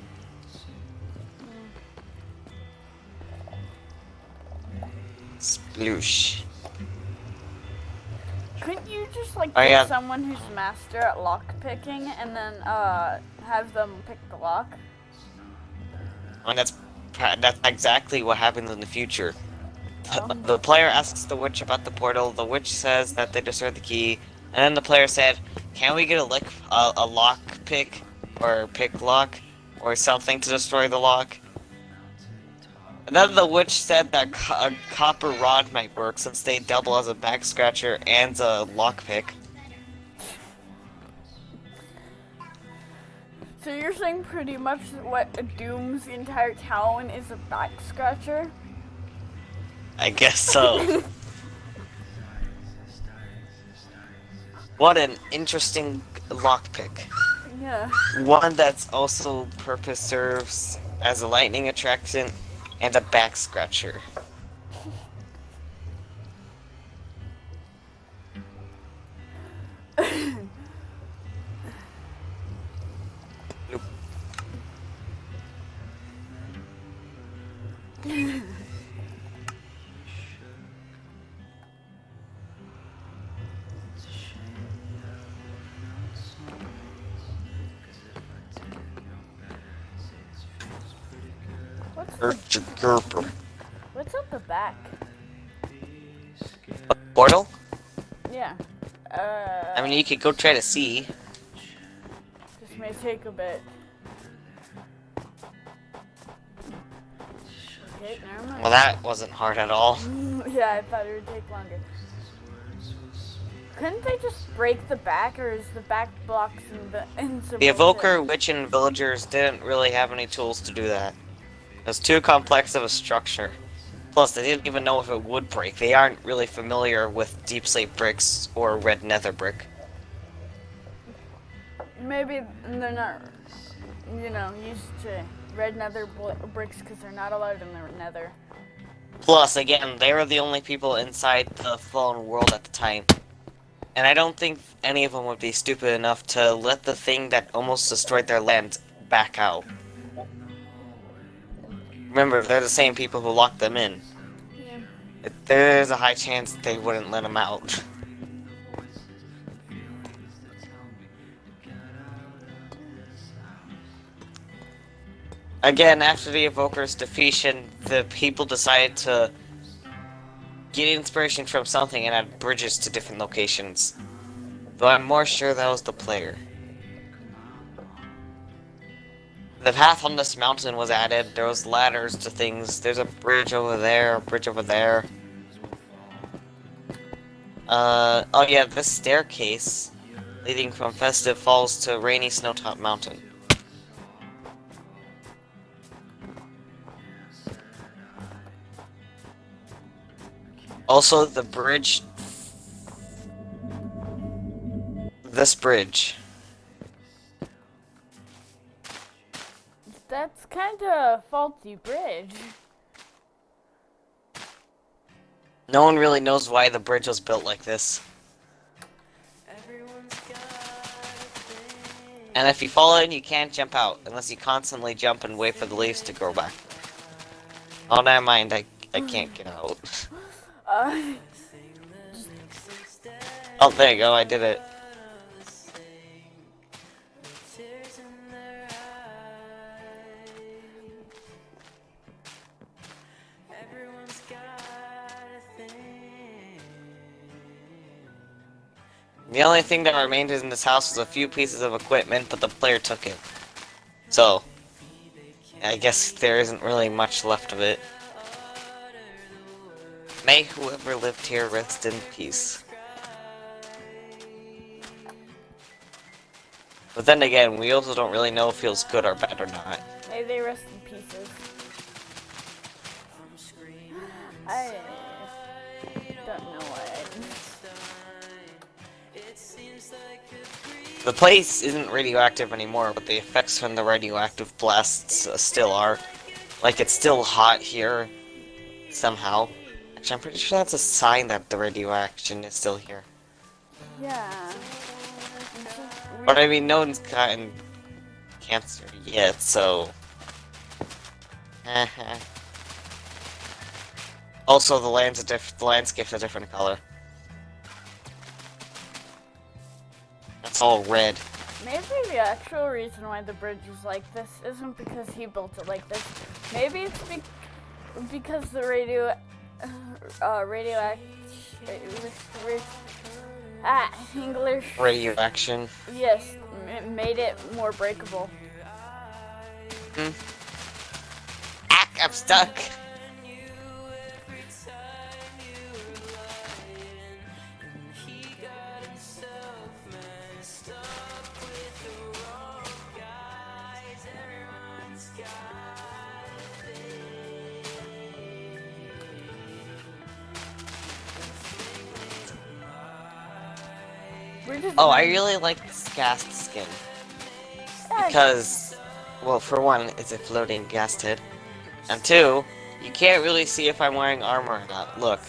Sploosh. Couldn't you just like Oh, get yeah. someone who's master at lock picking and then have them pick the lock? I mean, that's exactly what happens in the future. Oh. The player asks the witch about the portal. The witch says that they destroyed the key, and then the player said, "Can we get a lock pick or pick lock or something to destroy the lock?" And then the witch said that a copper rod might work since they double as a back scratcher and a lock pick. So you're saying pretty much what dooms the entire town is a back scratcher? I guess so. What an interesting lockpick. Yeah. One that's also purpose serves as a lightning attraction and a back scratcher. Nope. What's at the back? Portal? Yeah. I mean, you could go try to see. This may take a bit. Okay, never mind. Well, that wasn't hard at all. Yeah, I thought it would take longer. Couldn't they just break the back, or is the back blocks invincible? The Evoker, Witch, and Villagers didn't really have any tools to do that. It was too complex of a structure. Plus, they didn't even know if it would break. They aren't really familiar with Deep Slate bricks or Red Nether brick. Maybe they're not you know, used to red nether bricks because they're not allowed in the nether. Plus, again, they were the only people inside the fallen world at the time. And I don't think any of them would be stupid enough to let the thing that almost destroyed their land back out. Remember, they're the same people who locked them in. Yeah. There's a high chance they wouldn't let them out. Again, after the Evoker's defeation, the people decided to get inspiration from something and add bridges to different locations. Though I'm more sure that was the player. The path on this mountain was added, there was ladders to things, there's a bridge over there, a bridge over there. Oh yeah, this staircase leading from Festive Falls to Rainy Snowtop Mountain. Also, the bridge... This bridge. That's kind of a faulty bridge. No one really knows why the bridge was built like this. And if you fall in, you can't jump out, unless you constantly jump and wait for the leaves to grow back. Oh, never mind, I can't get out. Oh, there you go, I did it. The only thing that remained in this house was a few pieces of equipment, but the player took it. So, I guess there isn't really much left of it. May whoever lived here rest in peace. But then again, we also don't really know if feels good or bad or not. May they rest in pieces. I don't know why I didn't. The place isn't radioactive anymore, but the effects from the radioactive blasts still are. Like, it's still hot here, somehow. Actually, I'm pretty sure that's a sign that the radioaction is still here. Yeah. But I mean, no one's gotten cancer yet, so... Also, the landscape's a different color. It's all red. Maybe the actual reason why the bridge is like this isn't because he built it like this. Maybe it's because the English Radioaction. Yes, made it more breakable. I'm stuck. Oh, I really like this ghast skin. Because, well, for one, it's a floating ghast head. And two, you can't really see if I'm wearing armor or not. Look.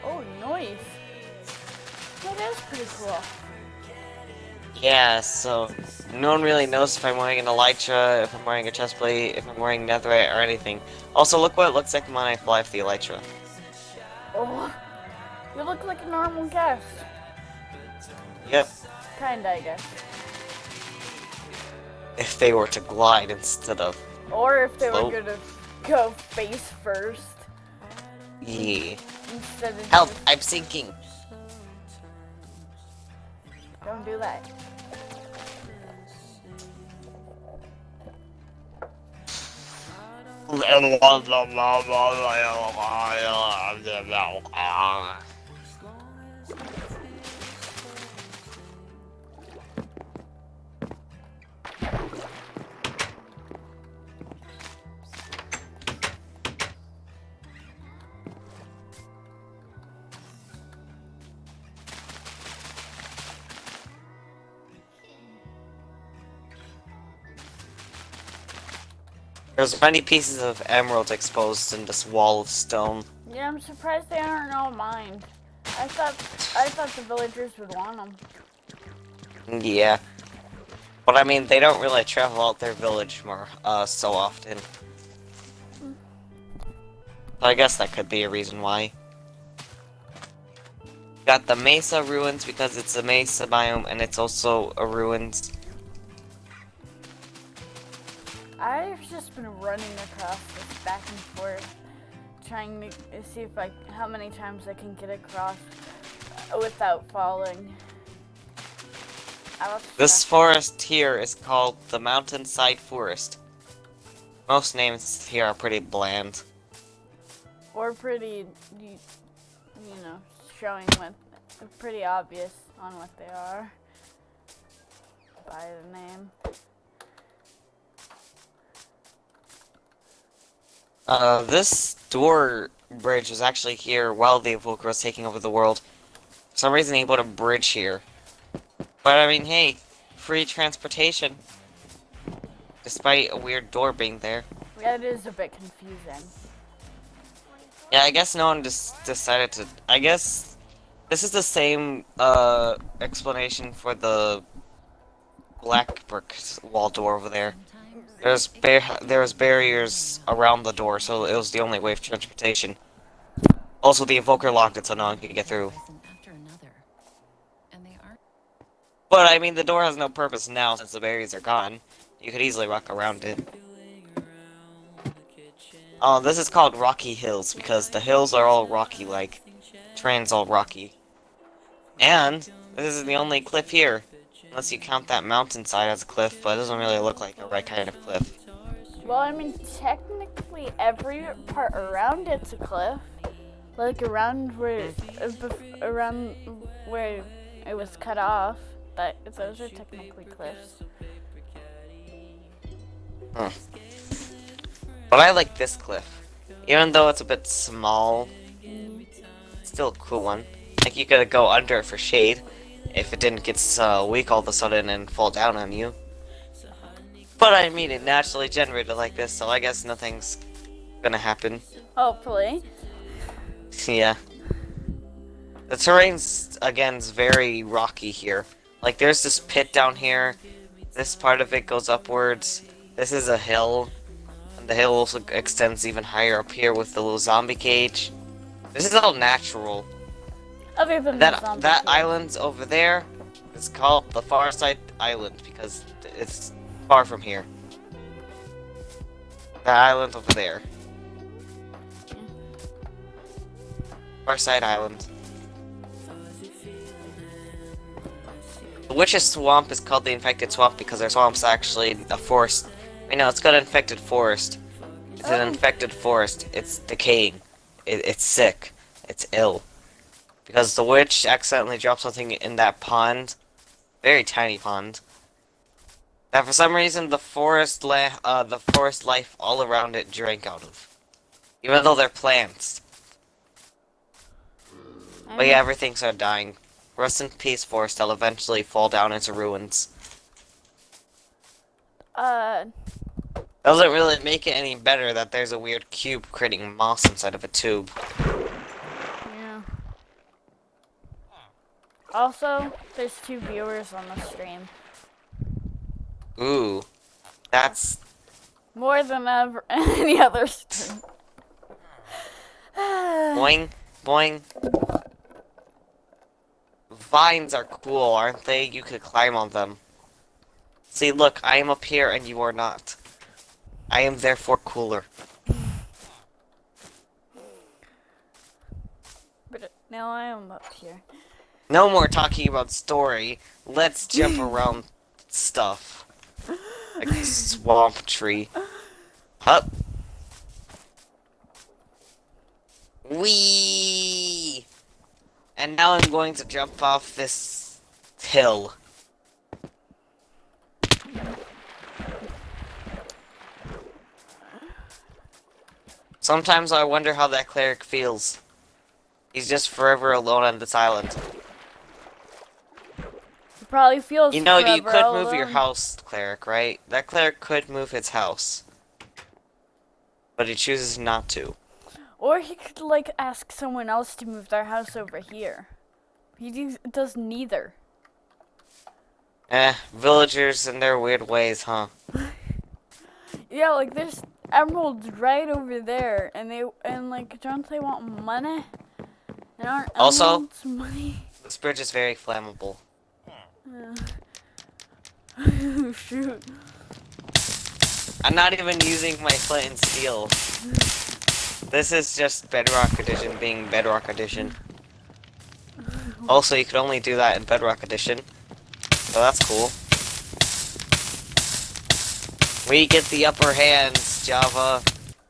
Oh, nice. That is pretty cool. Yeah, so no one really knows if I'm wearing an elytra, if I'm wearing a chestplate, if I'm wearing netherite or anything. Also, look what it looks like when I fly with the elytra. Oh, you look like a normal guest. Yep. Kinda, I guess. If they were to glide instead of Or if they float. were gonna go face first. Yeah. Instead of Help! just- I'm sinking! Don't do that. There's many pieces of emerald exposed in this wall of stone. Yeah, I'm surprised they aren't all mined. I thought the villagers would want them. Yeah. But I mean, they don't really travel out their village so often. So I guess that could be a reason why. Got the Mesa Ruins because it's a Mesa biome and it's also a ruins. I've just been running across this back and forth, trying to see how many times I can get across without falling. This forest here is called the Mountainside Forest. Most names here are pretty bland. Or pretty, showing pretty obvious on what they are by the name. This door bridge was actually here while the Evoker was taking over the world. For some reason he put a bridge here. But I mean, hey, free transportation. Despite a weird door being there. Yeah, it is a bit confusing. Yeah, I guess no one just decided to... I guess this is the same, explanation for the black brick wall door over there. There was barriers around the door, so it was the only way of transportation. Also, the Evoker locked it so no one could get through. But, I mean, the door has no purpose now since the barriers are gone. You could easily walk around it. Oh, this is called Rocky Hills, because the hills are all rocky-like. Terrain's all rocky. And, this is the only cliff here. Unless you count that mountainside as a cliff, but it doesn't really look like a right kind of cliff. Well, I mean, technically every part around it's a cliff. Like around where it was cut off. But those are technically cliffs. Huh. But I like this cliff. Even though it's a bit small, it's still a cool one. Like you could go under it for shade if it didn't get weak all of a sudden and fall down on you. But I mean, it naturally generated like this, so I guess nothing's gonna happen. Hopefully. Yeah. The terrain's, again, is very rocky here. Like, there's this pit down here. This part of it goes upwards. This is a hill. And the hill also extends even higher up here with the little zombie cage. This is all natural. Other than that island's over there. It's called the Far Side Island because it's far from here. That island over there. Far Side Island. The Witch's Swamp is called the Infected Swamp because our swamp's actually a forest. I know, it's got an infected forest. It's an infected forest. It's decaying. It's sick. It's ill. Because the witch accidentally dropped something in that pond. Very tiny pond. That for some reason the forest life all around it drank out of. Even though they're plants. But yeah, everything started dying. Rest in peace, forest. I'll eventually fall down into ruins. Doesn't really make it any better that there's a weird cube creating moss inside of a tube. Yeah. Also, there's 2 viewers on the stream. Ooh. That's... more than ever any other stream. Boing. Boing. Vines are cool, aren't they? You could climb on them. See, look, I am up here and you are not. I am therefore cooler. But now I am up here. No more talking about story. Let's jump around stuff. Like a swamp tree. Up. Whee! And now I'm going to jump off this hill. Sometimes I wonder how that cleric feels. He's just forever alone on this island. It probably feels You know, you forever could alone. move your house, cleric, right? That cleric could move his house. but he chooses not to. Or he could, like, ask someone else to move their house over here. He does neither. Villagers and their weird ways, huh? Yeah, like, there's emeralds right over there, and like, don't they want money? There aren't Also, emeralds money? this bridge is very flammable. Shoot. I'm not even using my flint and steel. This is just Bedrock Edition being Bedrock Edition. Also, you could only do that in Bedrock Edition. So that's cool. We get the upper hands, Java.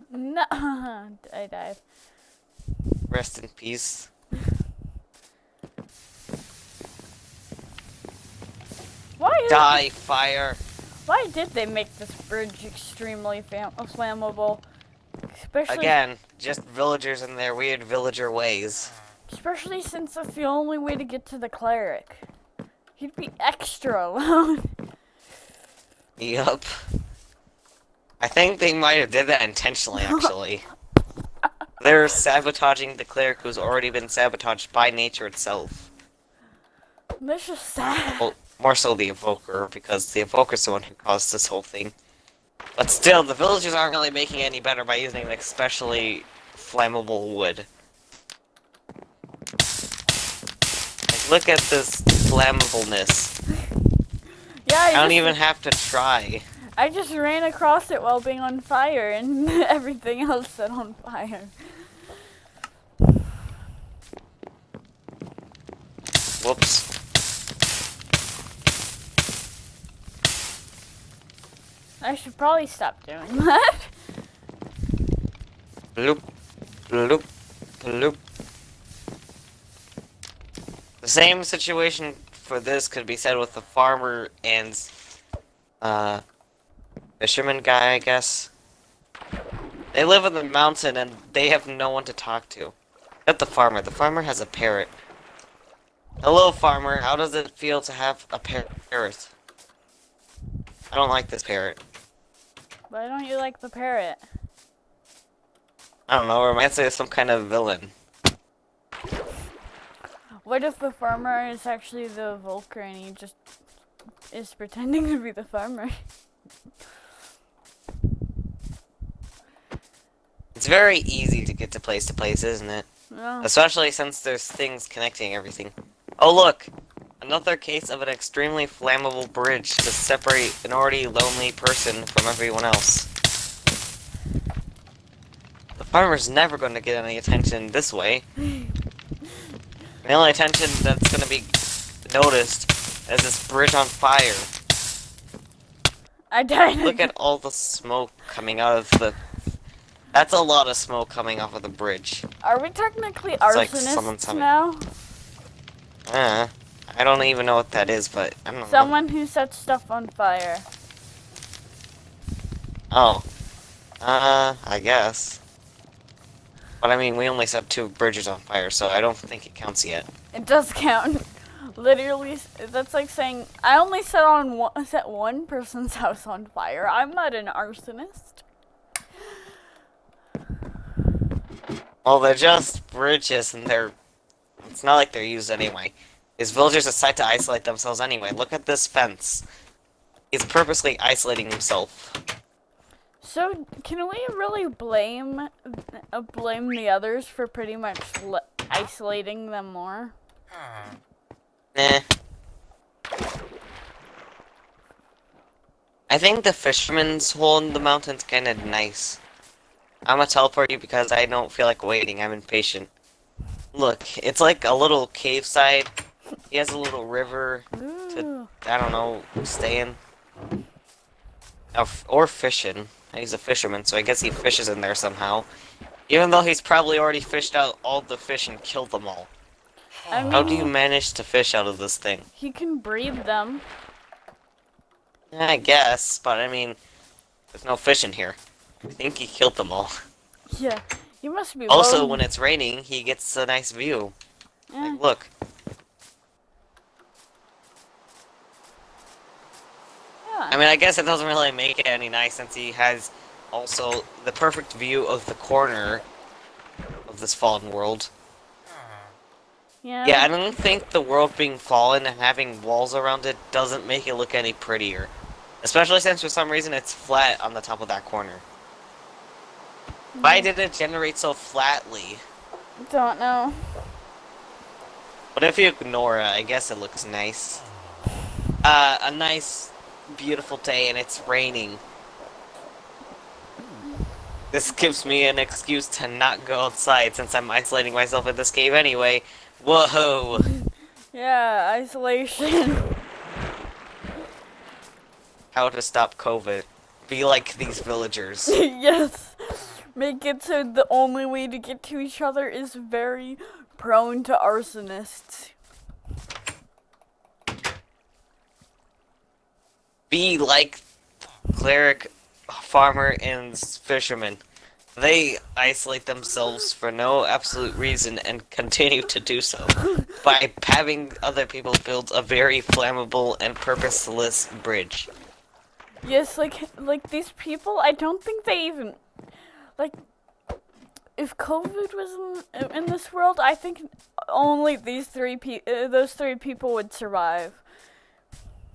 No, I died. Rest in peace. Die, fire. Why did they make this bridge extremely flammable? Especially, Again, just villagers and their weird villager ways. especially since that's the only way to get to the cleric. He'd be extra alone. Yup. I think they might have did that intentionally, actually. They're sabotaging the cleric who's already been sabotaged by nature itself. That's just sad. Well, more so the evoker, because the evoker's the one who caused this whole thing. But still, the villagers aren't really making it any better by using an especially flammable wood. Like, look at this flammableness. Yeah, I don't even have to try. I just ran across it while being on fire, and everything else set on fire. Whoops. I should probably stop doing that. Bloop, bloop, bloop. The same situation for this could be said with the farmer and, fisherman guy, I guess. They live in the mountain and they have no one to talk to. Except the farmer. The farmer has a parrot. Hello, farmer. How does it feel to have a parrot? I don't like this parrot. Why don't you like the parrot? I don't know. It reminds me of some kind of villain. What if the farmer is actually the Volker and he just is pretending to be the farmer? It's very easy to get to place, isn't it? No. Especially since there's things connecting everything. Oh look! Another case of an extremely flammable bridge to separate an already lonely person from everyone else. The farmer's never going to get any attention this way. The only attention that's going to be noticed is this bridge on fire. I died. Look at all the smoke coming out of the... That's a lot of smoke coming off of the bridge. Are we technically It's like arsonists someone's having- now? I don't even know what that is, but I don't know. Someone who sets stuff on fire. Oh. I guess. But I mean, we only set 2 bridges on fire, so I don't think it counts yet. It does count. Literally, that's like saying I only set one person's house on fire. I'm not an arsonist. Well, they're just bridges, and it's not like they're used anyway. These villagers decide to isolate themselves anyway. Look at this fence. He's purposely isolating himself. So, can we really blame the others for pretty much isolating them more? Eh. I think the fisherman's hole in the mountain's kind of nice. I'm gonna teleport you because I don't feel like waiting. I'm impatient. Look, it's like a little cave side. He has a little river to, I don't know, stay in. Or fishing. He's a fisherman, so I guess he fishes in there somehow. Even though he's probably already fished out all the fish and killed them all. I mean, How do you manage to fish out of this thing? he can breed them. I guess, but I mean, there's no fish in here. I think he killed them all. Yeah, you must be. Also, lonely. when it's raining, he gets a nice view. Eh, Like, look. yeah. I mean, I guess it doesn't really make it any nice since he has also the perfect view of the corner of this fallen world. Yeah. Yeah, I don't think the world being fallen and having walls around it doesn't make it look any prettier. Especially since for some reason it's flat on the top of that corner. Why did it generate so flatly? Don't know. But if you ignore it, I guess it looks nice. A nice, beautiful day and it's raining. This gives me an excuse to not go outside since I'm isolating myself in this cave anyway. Whoa! Yeah, isolation. How to stop COVID. Be like these villagers. Yes. Make it so the only way to get to each other is very prone to arsonists. Be like cleric, farmer, and fisherman. They isolate themselves for no absolute reason and continue to do so by having other people build a very flammable and purposeless bridge. Yes, like these people, I don't think they even like. If COVID was in this world, I think only those three people would survive.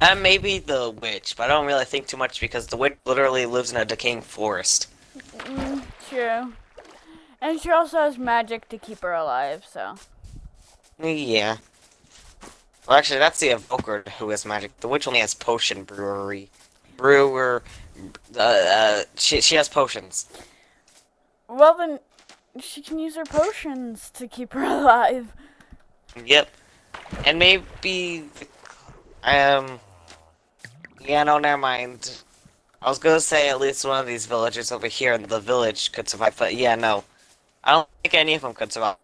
And maybe the witch, but I don't really think too much because the witch literally lives in a decaying forest. True. And she also has magic to keep her alive, so. Yeah. Well, actually, that's the evoker who has magic. The witch only has potion brewer. She has potions. Well, then she can use her potions to keep her alive. Yep. And maybe, yeah, no, never mind. I was gonna say at least one of these villagers over here in the village could survive, but yeah, no. I don't think any of them could survive.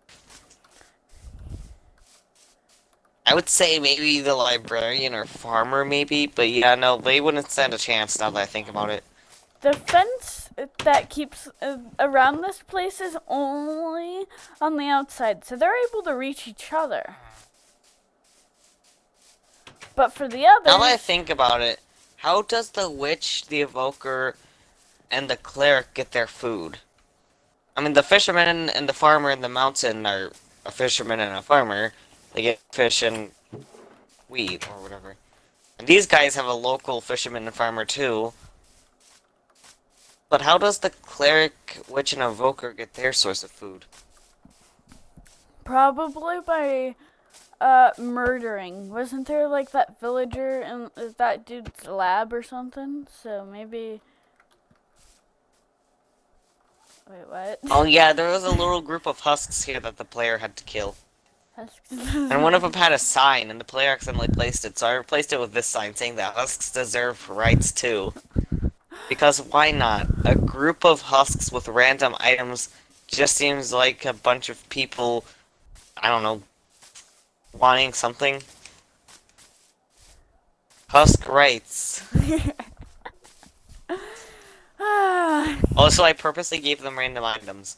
I would say maybe the librarian or farmer, maybe, but yeah, no, they wouldn't stand a chance now that I think about it. The fence that keeps around this place is only on the outside, so they're able to reach each other. But for the others... Now that I think about it, how does the witch, the evoker, and the cleric get their food? I mean, the fisherman and the farmer in the mountain are a fisherman and a farmer. They get fish and wheat or whatever. And these guys have a local fisherman and farmer too. But how does the cleric, witch, and evoker get their source of food? Probably by murdering. Wasn't there like that villager in that dude's lab or something? So maybe... Wait, what? Oh yeah, there was a little group of husks here that the player had to kill. And one of them had a sign, and the player accidentally placed it, so I replaced it with this sign saying that husks deserve rights too. Because why not? A group of husks with random items just seems like a bunch of people, I don't know, wanting something. Husk rights. Also, I purposely gave them random items.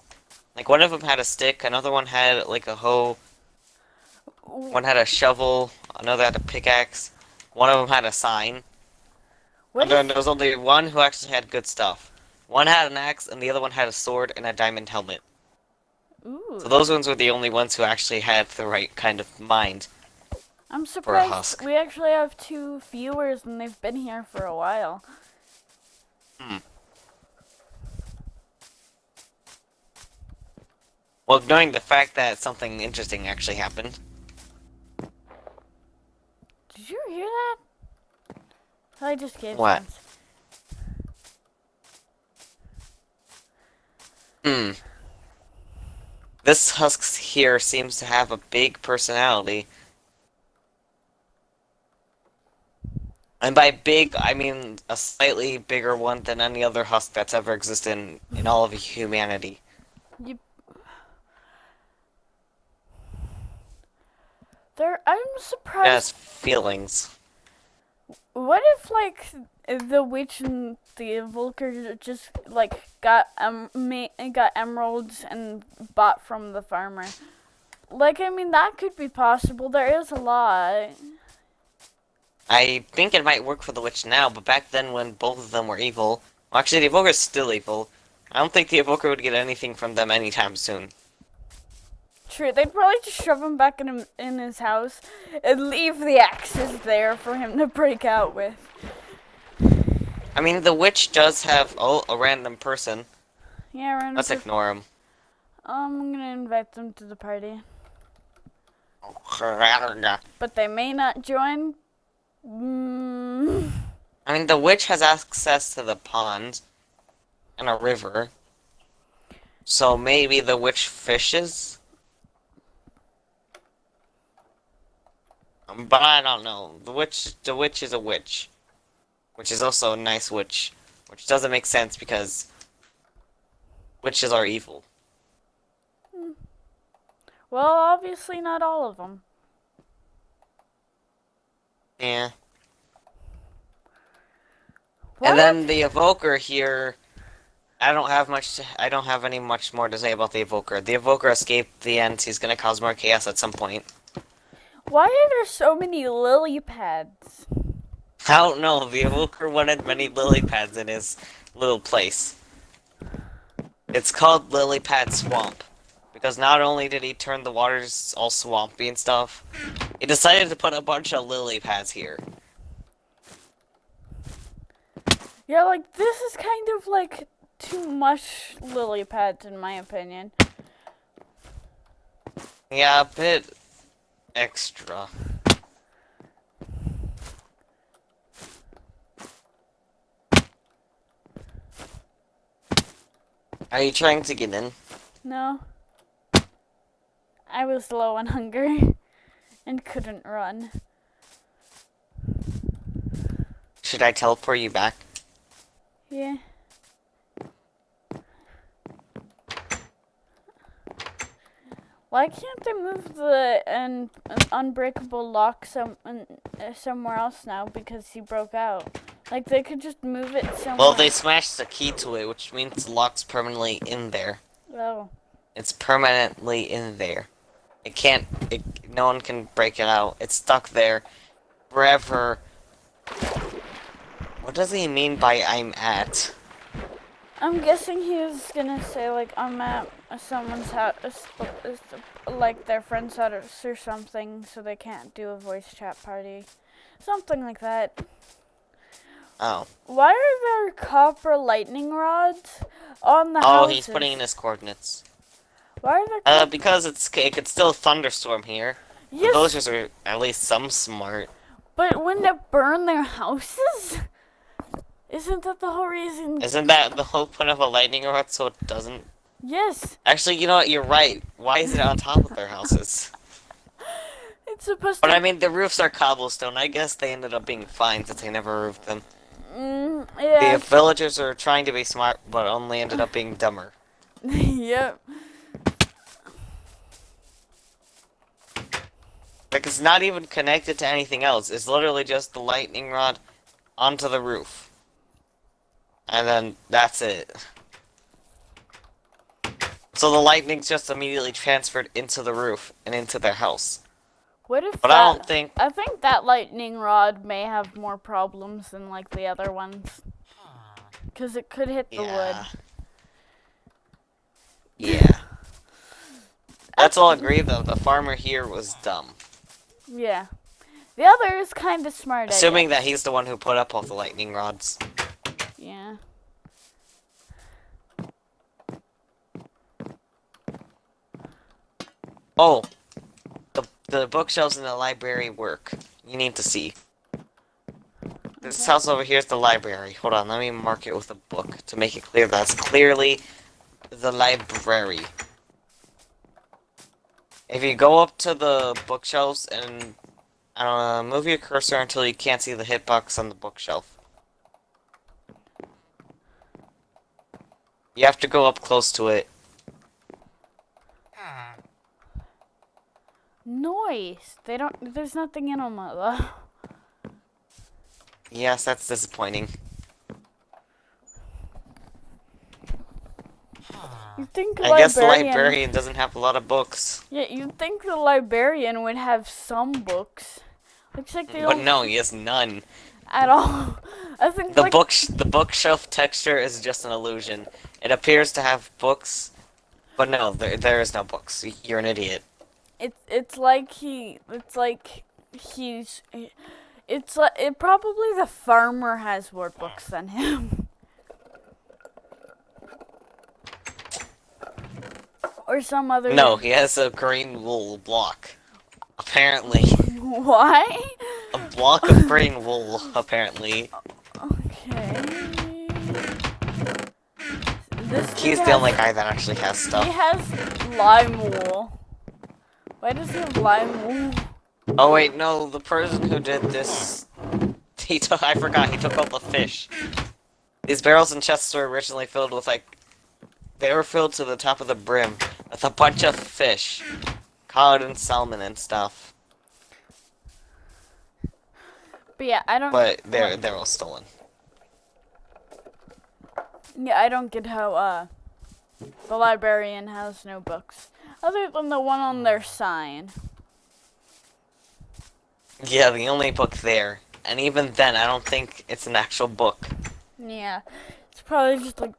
Like, one of them had a stick, another one had, like, a hoe, one had a shovel, another had a pickaxe, one of them had a sign. And then there was only one who actually had good stuff. One had an axe, and the other one had a sword and a diamond helmet. Ooh. So those ones were the only ones who actually had the right kind of mind. I'm for a surprised husk. we actually have 2 viewers and they've been here for a while. Well, ignoring the fact that something interesting actually happened. Did you hear that? I just gave What? sense. This husk here seems to have a big personality. And by big, I mean a slightly bigger one than any other husk that's ever existed in all of humanity. I'm surprised. It has feelings. What if, like, the witch and the evoker just, like, got emeralds and bought from the farmer? Like, I mean, that could be possible. There is a lot. I think it might work for the witch now, but back then when both of them were evil, Well, actually, the evoker's still evil. I don't think the evoker would get anything from them anytime soon. True, they'd probably just shove him back in his house and leave the axes there for him to break out with. I mean, the witch does have a random person. Yeah, random Let's person. ignore him. I'm gonna invite them to the party. But they may not join. I mean, the witch has access to the pond and a river. So maybe the witch fishes? But I don't know. The witch is a witch. Which is also a nice witch. Which doesn't make sense because witches are evil. Well, obviously not all of them. Yeah. What? And then the evoker here, I don't have any much more to say about the evoker. The evoker escaped the end. He's gonna cause more chaos at some point. Why are there so many lily pads? I don't know. The evoker wanted many lily pads in his little place. It's called Lily Pad Swamp. Because not only did he turn the waters all swampy and stuff, he decided to put a bunch of lily pads here. Yeah, like, this is kind of like too much lily pads in my opinion. Yeah, a bit extra. Are you trying to get in? No. I was low on hunger and couldn't run. Should I teleport you back? Yeah. Why can't they move the unbreakable lock somewhere else now because he broke out? Like, they could just move it somewhere. Well, they smashed the key to it, which means the lock's permanently in there. Oh. It's permanently in there. No one can break it out. It's stuck there forever. What does he mean by I'm at? I'm guessing he was gonna say, like, I'm at someone's house, like their friend's house or something, so they can't do a voice chat party. Something like that. Oh. Why are there copper lightning rods on the houses? Oh, he's putting in his coordinates. Why are there because it could still thunderstorm here. Yes, The villagers are at least some smart. but wouldn't it burn their houses? Isn't that the whole reason? Isn't that the whole point of a lightning rod, so it doesn't? Yes. Actually, you know what? You're right. Why is it on top of their houses? It's supposed But to... I mean, the roofs are cobblestone. I guess they ended up being fine since they never roofed them. Yeah. The villagers are trying to be smart, but only ended up being dumber. Yep. Like, it's not even connected to anything else. It's literally just the lightning rod onto the roof. And then that's it. So the lightning's just immediately transferred into the roof and into their house. What if But that... I don't think... I think that lightning rod may have more problems than, like, the other ones. Because it could hit the wood. Yeah. Let's all agree, though. The farmer here was dumb. Yeah. The other is kind of smart. Assuming that he's the one who put up all the lightning rods. Yeah. Oh. The bookshelves in the library work. You need to see. This house over here is the library. Hold on, let me mark it with a book to make it clear that's clearly the library. If you go up to the bookshelves and move your cursor until you can't see the hitbox on the bookshelf. You have to go up close to it. Noise. There's nothing in them though. Yes, that's disappointing. You think I guess the librarian doesn't have a lot of books. Yeah, you'd think the librarian would have some books. Looks like they But don't no, he has none. at all. I think The like the bookshelf texture is just an illusion. It appears to have books, but no, there is no books. You're an idiot. it's like it probably the farmer has more books than him. Or some other. No, he has a green wool block. Apparently. Why? A block of green wool, apparently. Okay. This He's dude the only has- guy that actually has He stuff. has lime wool. Why does he have lime wool? Oh wait, no, the person who did this, I forgot, he took all the fish. These barrels and chests were originally filled with they were filled to the top of the brim with a bunch of fish. Cod and salmon and stuff. But yeah, I don't. But they're all stolen. Yeah, I don't get how the librarian has no books other than the one on their sign. Yeah, the only book there. And even then, I don't think it's an actual book. Yeah, it's probably just like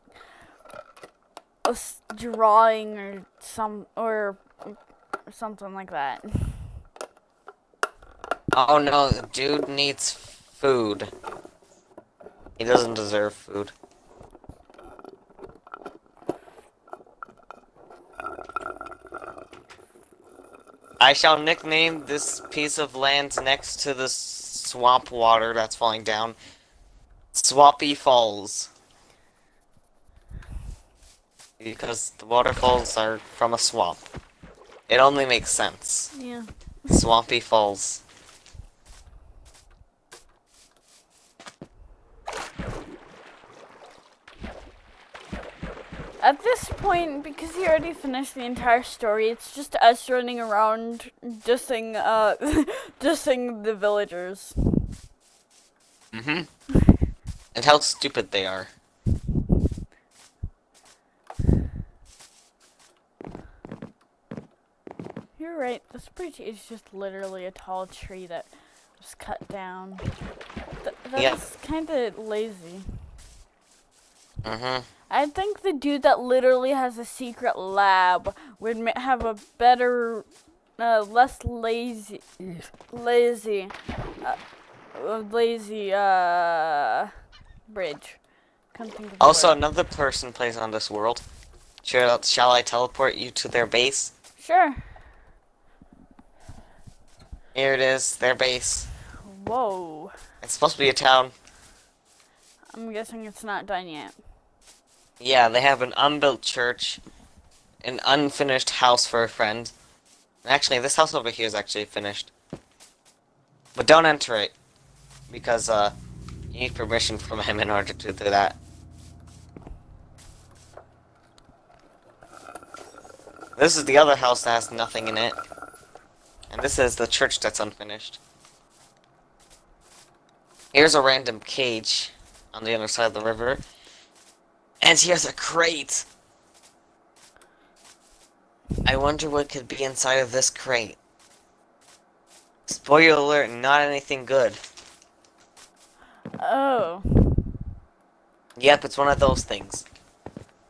a drawing or something like that. Oh no, the dude needs food. He doesn't deserve food. I shall nickname this piece of land next to the swamp water that's falling down Swampy Falls. Because the waterfalls are from a swamp. It only makes sense. Yeah. Swampy Falls. At this point, because he already finished the entire story, it's just us running around dissing dissing the villagers. Mm-hmm. And how stupid they are. You're right, this bridge is just literally a tall tree that was cut down. That's Yeah. kind of lazy. Mm-hmm. I think the dude that literally has a secret lab would have a better, less lazy, lazy bridge. Can't think of the Also, word. another person plays on this world. Shall I teleport you to their base? Sure. Here it is, their base. Whoa. It's supposed to be a town. I'm guessing it's not done yet. Yeah, they have an unbuilt church, an unfinished house for a friend. Actually, this house over here is actually finished. But don't enter it, because, you need permission from him in order to do that. This is the other house that has nothing in it. And this is the church that's unfinished. Here's a random cage on the other side of the river. And here's a crate! I wonder what could be inside of this crate. Spoiler alert, not anything good. Oh. Yep, it's one of those things.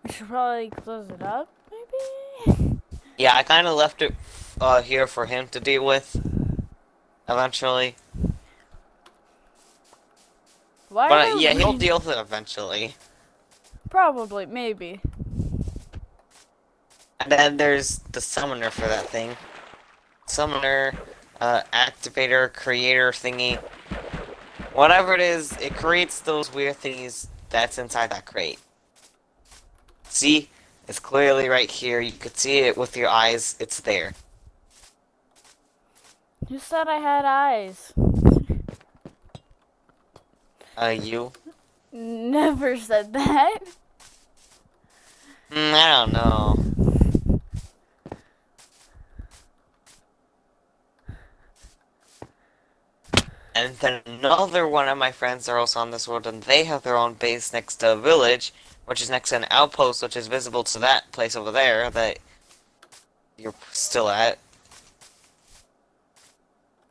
We should probably close it up, maybe? Yeah, I kinda left it here for him to deal with. Eventually. Why? But yeah, he'll deal with it eventually. Probably, maybe. And then there's the summoner for that thing. Summoner, activator, creator thingy. Whatever it is, it creates those weird thingies that's inside that crate. See? It's clearly right here. You could see it with your eyes. It's there. Who said I had eyes? You? Never said that. I don't know. And then another one of my friends are also on this world, and they have their own base next to a village, which is next to an outpost, which is visible to that place over there that you're still at.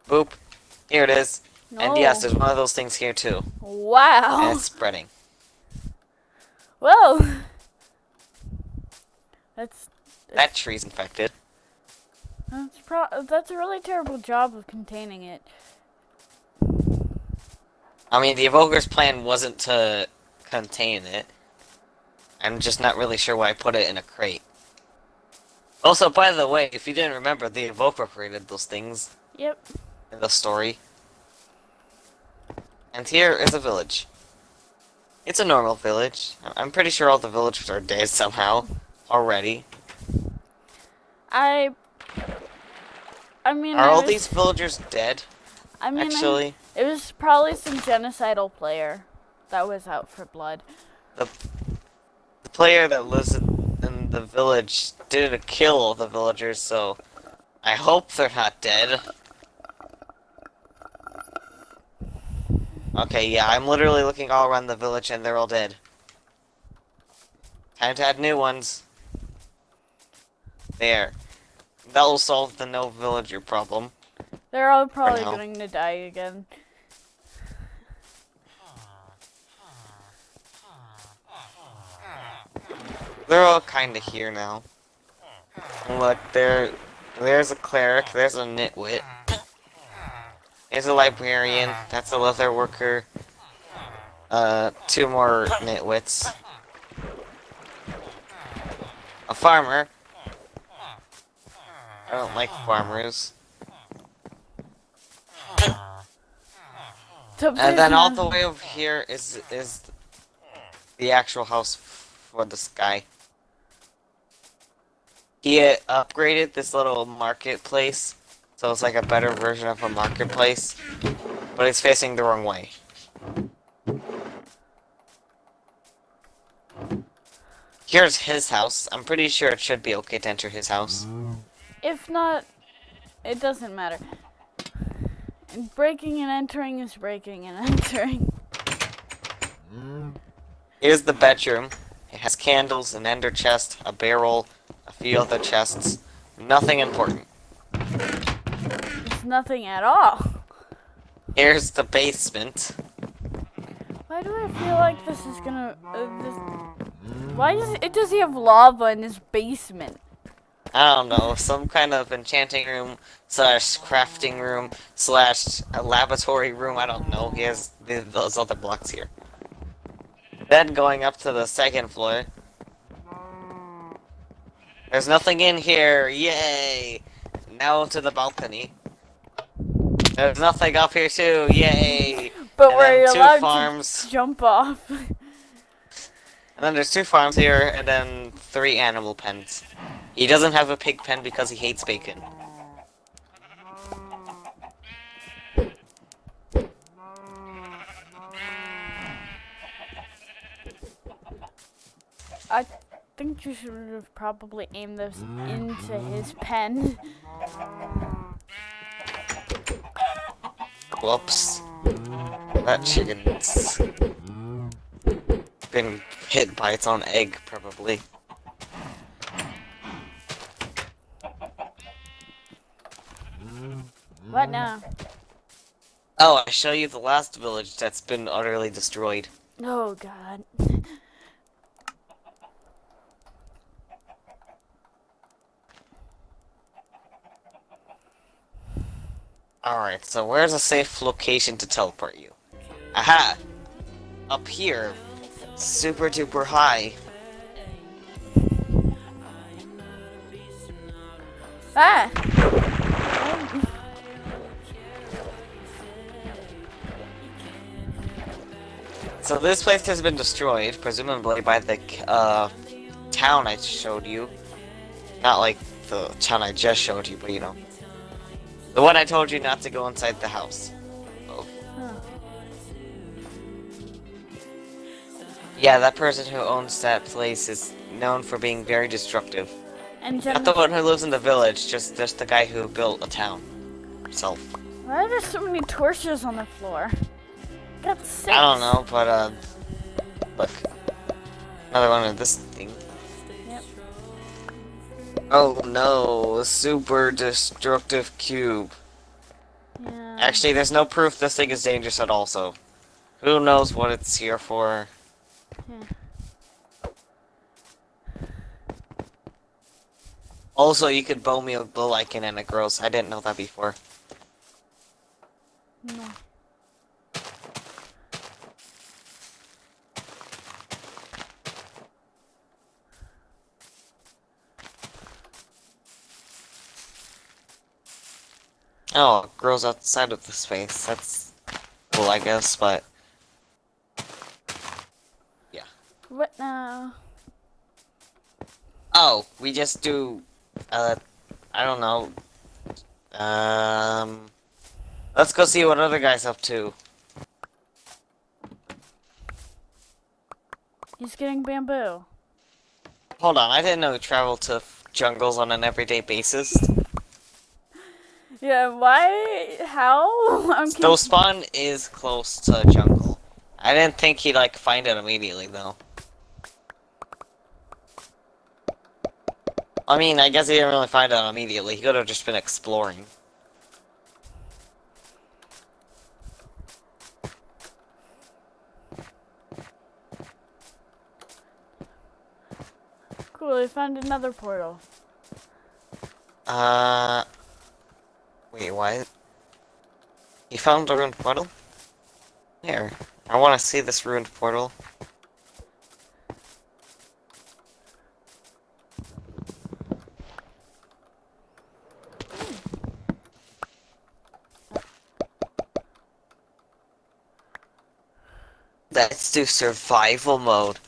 Boop. Here it is. No. And yes, there's one of those things here too. Wow. And it's spreading. Well. That tree's infected. That's a really terrible job of containing it. I mean, the evoker's plan wasn't to contain it. I'm just not really sure why I put it in a crate. Also, by the way, if you didn't remember, the evoker created those things Yep. in the story. And here is a village. It's a normal village. I'm pretty sure all the villagers are dead somehow already. I mean, Are all these villagers dead? I mean, Actually, it was probably some genocidal player that was out for blood. the player that lives in the village did kill all the villagers, so I hope they're not dead. Okay, yeah, I'm literally looking all around the village and they're all dead. Time to add new ones. There. That'll solve the no villager problem. They're all probably now. going to die again. They're all kinda here now. Look, there's a cleric, there's a nitwit. There's a librarian, that's a leather worker. 2 more nitwits. A farmer. I don't like farmers. And then all the way over here is the actual house for this guy. He upgraded this little marketplace, so it's like a better version of a marketplace, but it's facing the wrong way. Here's his house. I'm pretty sure it should be okay to enter his house. If not, it doesn't matter. And breaking and entering is breaking and entering. Here's the bedroom. It has candles, an ender chest, a barrel, a few other chests. Nothing important. It's nothing at all. Here's the basement. Why do I feel like this is gonna... Why does he have lava in his basement? I don't know, some kind of enchanting room slash crafting room slash a laboratory room. I don't know. He has those other blocks here. Then going up to the 2nd floor. There's nothing in here. Yay! Now to the balcony. There's nothing up here too. Yay! But And where then you're 2 allowed farms. to jump off. And then there's 2 farms here, and then 3 animal pens. He doesn't have a pig pen because he hates bacon. I think you should have probably aimed this into his pen. Whoops. That chicken's been hit by its own egg, probably. What now? Oh, I show you the last village that's been utterly destroyed. Oh god. Alright, so where's a safe location to teleport you? Aha! Up here. Super duper high. Ah! So this place has been destroyed, presumably by the town I showed you. Not like the town I just showed you, but you know. The one I told you not to go inside the house. Oh. Huh. Yeah, that person who owns that place is known for being very destructive. And Not the one who lives in the village, just the guy who built a town himself. why are there so many torches on the floor? Got 6. I don't know, but look. Another one of this thing. Yep. Oh no, a super destructive cube. Yeah. Actually, there's no proof this thing is dangerous at all, so who knows what it's here for. Yeah. Also, you could bone meal the lichen and it grows. I didn't know that before. No. Oh, it grows outside of the space. That's cool, I guess, but yeah. What now? Oh, we just do, I don't know. Let's go see what other guy's up to. He's getting bamboo. Hold on, I didn't know we traveled to jungles on an everyday basis. Yeah, why? How? I'm So spawn is close to jungle. I didn't think he'd like find it immediately though. I mean, I guess he didn't really find it immediately. He could have just been exploring. Cool, I found another portal. Wait, what? You found a ruined portal? Here. I want to see this ruined portal. Let's do survival mode.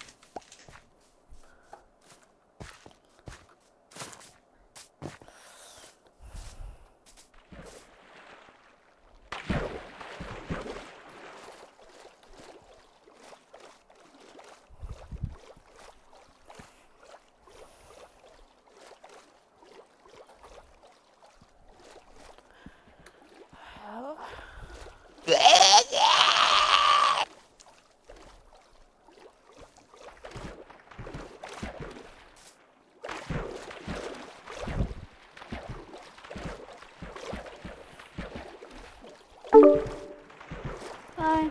Hi.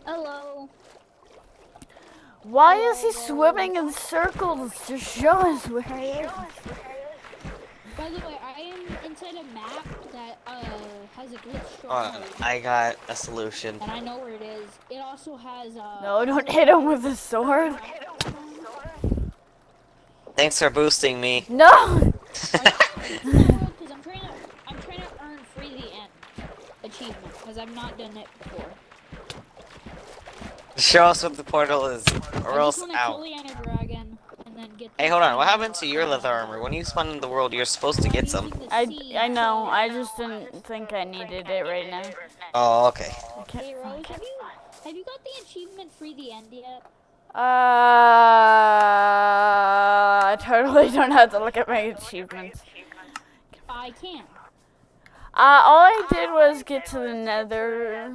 Hello. Why is he swimming in circles to show us where he is? By the way, I am inside a map that has a glitch stronghold, I got a solution. and I know where it is. It also has No, don't hit him with a sword. Thanks for boosting me. No! Because I'm trying to earn free the end achievement because I've not done it before. Show us what the portal is, or I else just want to out. kill the Ender Dragon and then get. Hey, hold on. What happened to your leather armor? When you spawn in the world, you're supposed to get some. I know, I just didn't think I needed it right now. Oh, okay. I can't Hey Rose, find it. have you got the achievement free the end yet? I totally don't have to look at my achievements. I can. All I did was get to the nether.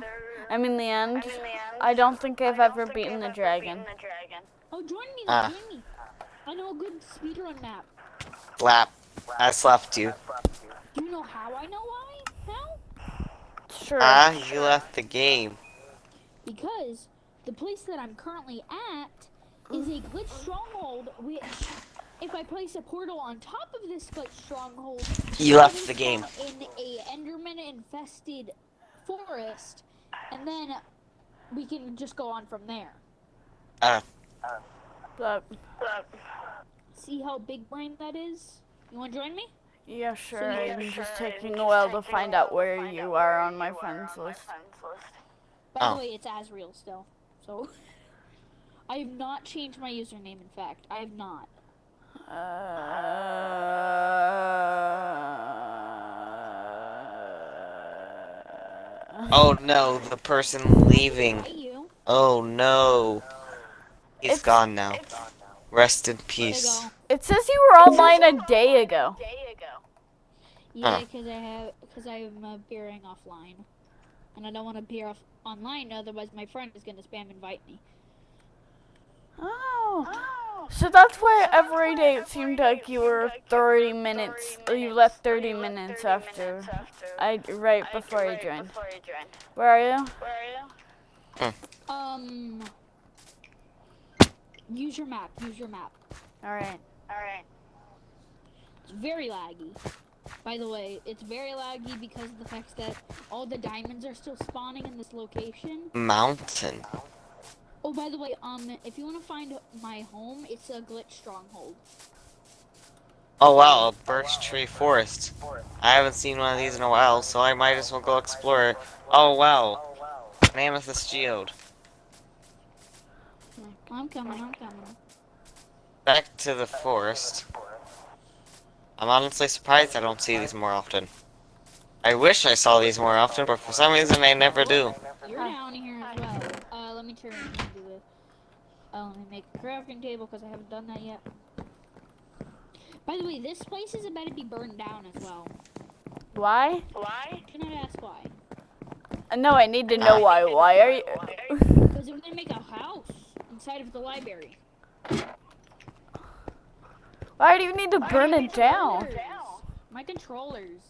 I mean the end. I don't think I've ever beaten the dragon. Oh, join me then, join me. I know a good speedrun map. Lap. I slapped you. Do you know how I know why? How? Sure. You left the game. Because the place that I'm currently at is a glitch stronghold, which, if I place a portal on top of this glitch stronghold, You left the game. in a Enderman-infested forest, and then we can just go on from there. But, See how big brain that is? You want to join me? yeah, sure. I'm just taking a while to find out where you are on my friends list. By the way, it's Asriel still, so I have not changed my username. In fact, I have not. Oh no, the person leaving. Hey, you. Oh no. He's gone now. Rest in There you peace. go. It says you were online a day ago. Yeah, because I'm appearing offline, and I don't want to appear online. Otherwise, my friend is gonna spam invite me. Oh. So that's why every day it seemed like you were 30 minutes, or you left 30 minutes after, right before I joined. Where are you? Use your map. Alright. It's very laggy. By the way, it's very laggy because of the fact that all the diamonds are still spawning in this location. Mountain. Oh, by the way, if you want to find my home, it's a glitch stronghold. Oh wow, a birch tree forest. I haven't seen one of these in a while, so I might as well go explore it. Oh wow, an amethyst geode. I'm coming. Back to the forest. I'm honestly surprised I don't see these more often. I wish I saw these more often, but for some reason I never do. You're down here as well. Let me turn and do this. Let me make a crafting table because I haven't done that yet. By the way, this place is about to be burned down as well. Why? Can I ask why? No, I need to know why. Why are you? Because they're gonna make a house inside of the library. Why do you need to burn it down? My controllers.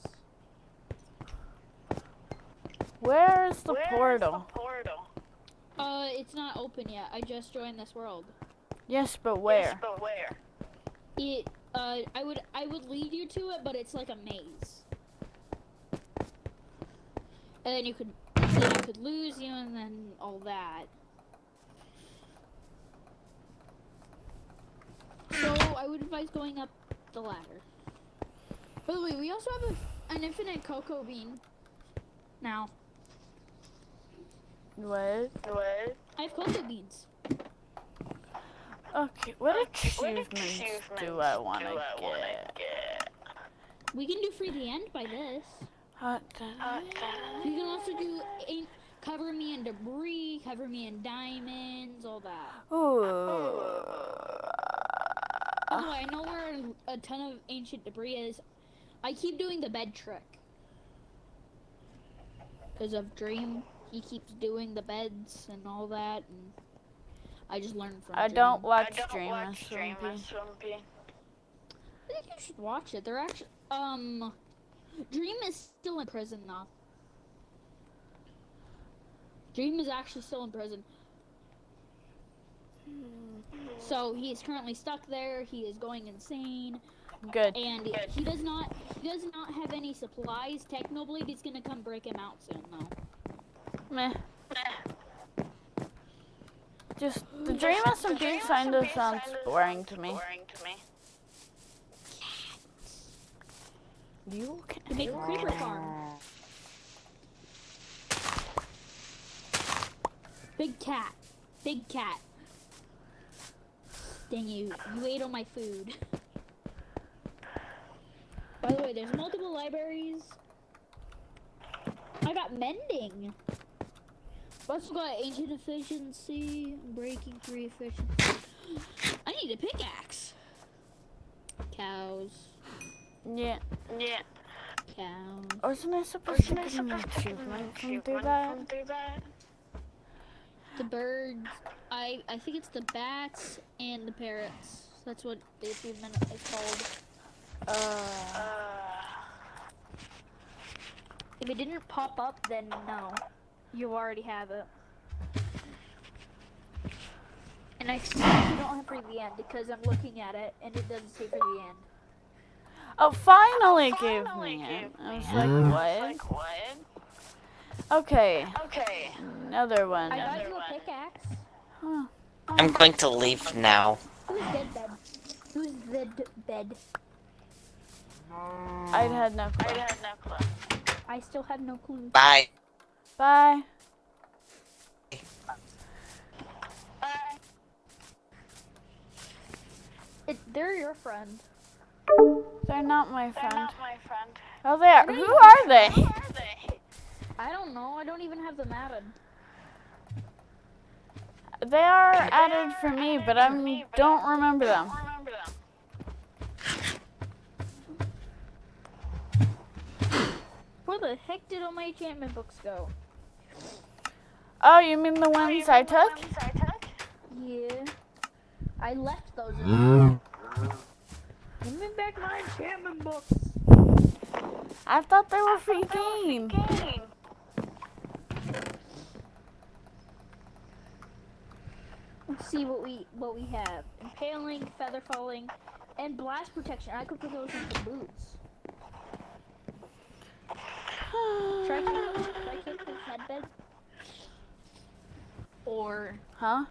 Where is the portal? It's not open yet. I just joined this world. Yes, but where? I would lead you to it, but it's like a maze. And then you could lose you and then all that. So I would advise going up the ladder. By the way, we also have an infinite cocoa bean now. What? I have cocoa beans. Okay, what achievements do I want to get? We can do free the end by this. You can also do cover me in debris, cover me in diamonds, all that. Ooh. By the way, I know where a ton of ancient debris is. I keep doing the bed trick. Because of Dream, he keeps doing the beds and all that, and I just learned from I Dream. don't watch Dream and Swimpy. I think you should watch it. They're actually, Dream is still in prison though. Dream is actually still in prison. So he is currently stuck there. He is going insane. Good. And he does not have any supplies. Technoblade is gonna come break him out soon though. Meh. Just the Dream SMP kind of sounds boring to me. You To can make a creeper farm. Big cat. Dang you ate all my food. By the way, there's multiple libraries. I got mending. Also got ancient efficiency, breaking 3 efficiency. I need a pickaxe. Cows. Yeah. Cows. Wasn't I supposed to get an achievement from through that? The birds. I think it's the bats and the parrots. That's what the achievement is called. If it didn't pop up, then no. You already have it. And I still don't have for the end because I'm looking at it and it doesn't say for the end. Oh, finally gave me it. I was like, what? Okay. Another one. I got you a pickaxe. Huh. I'm going to leave now. Who's dead bed? Who's the bed? I had no clue. I still have no clue. Bye. Bye. They're your friend. They're not my friend. Oh, they are. Who are they? I don't know. I don't even have them added. They are added for me, but I don't remember them. Where the heck did all my enchantment books go? Oh, you mean the ones I took? Yeah. I left those in there. Give me back my enchantment books. I thought they were free game. Let's see what we have. Impaling, feather falling, and blast protection. I could put those into boots. Should I take this headbed? Or Huh?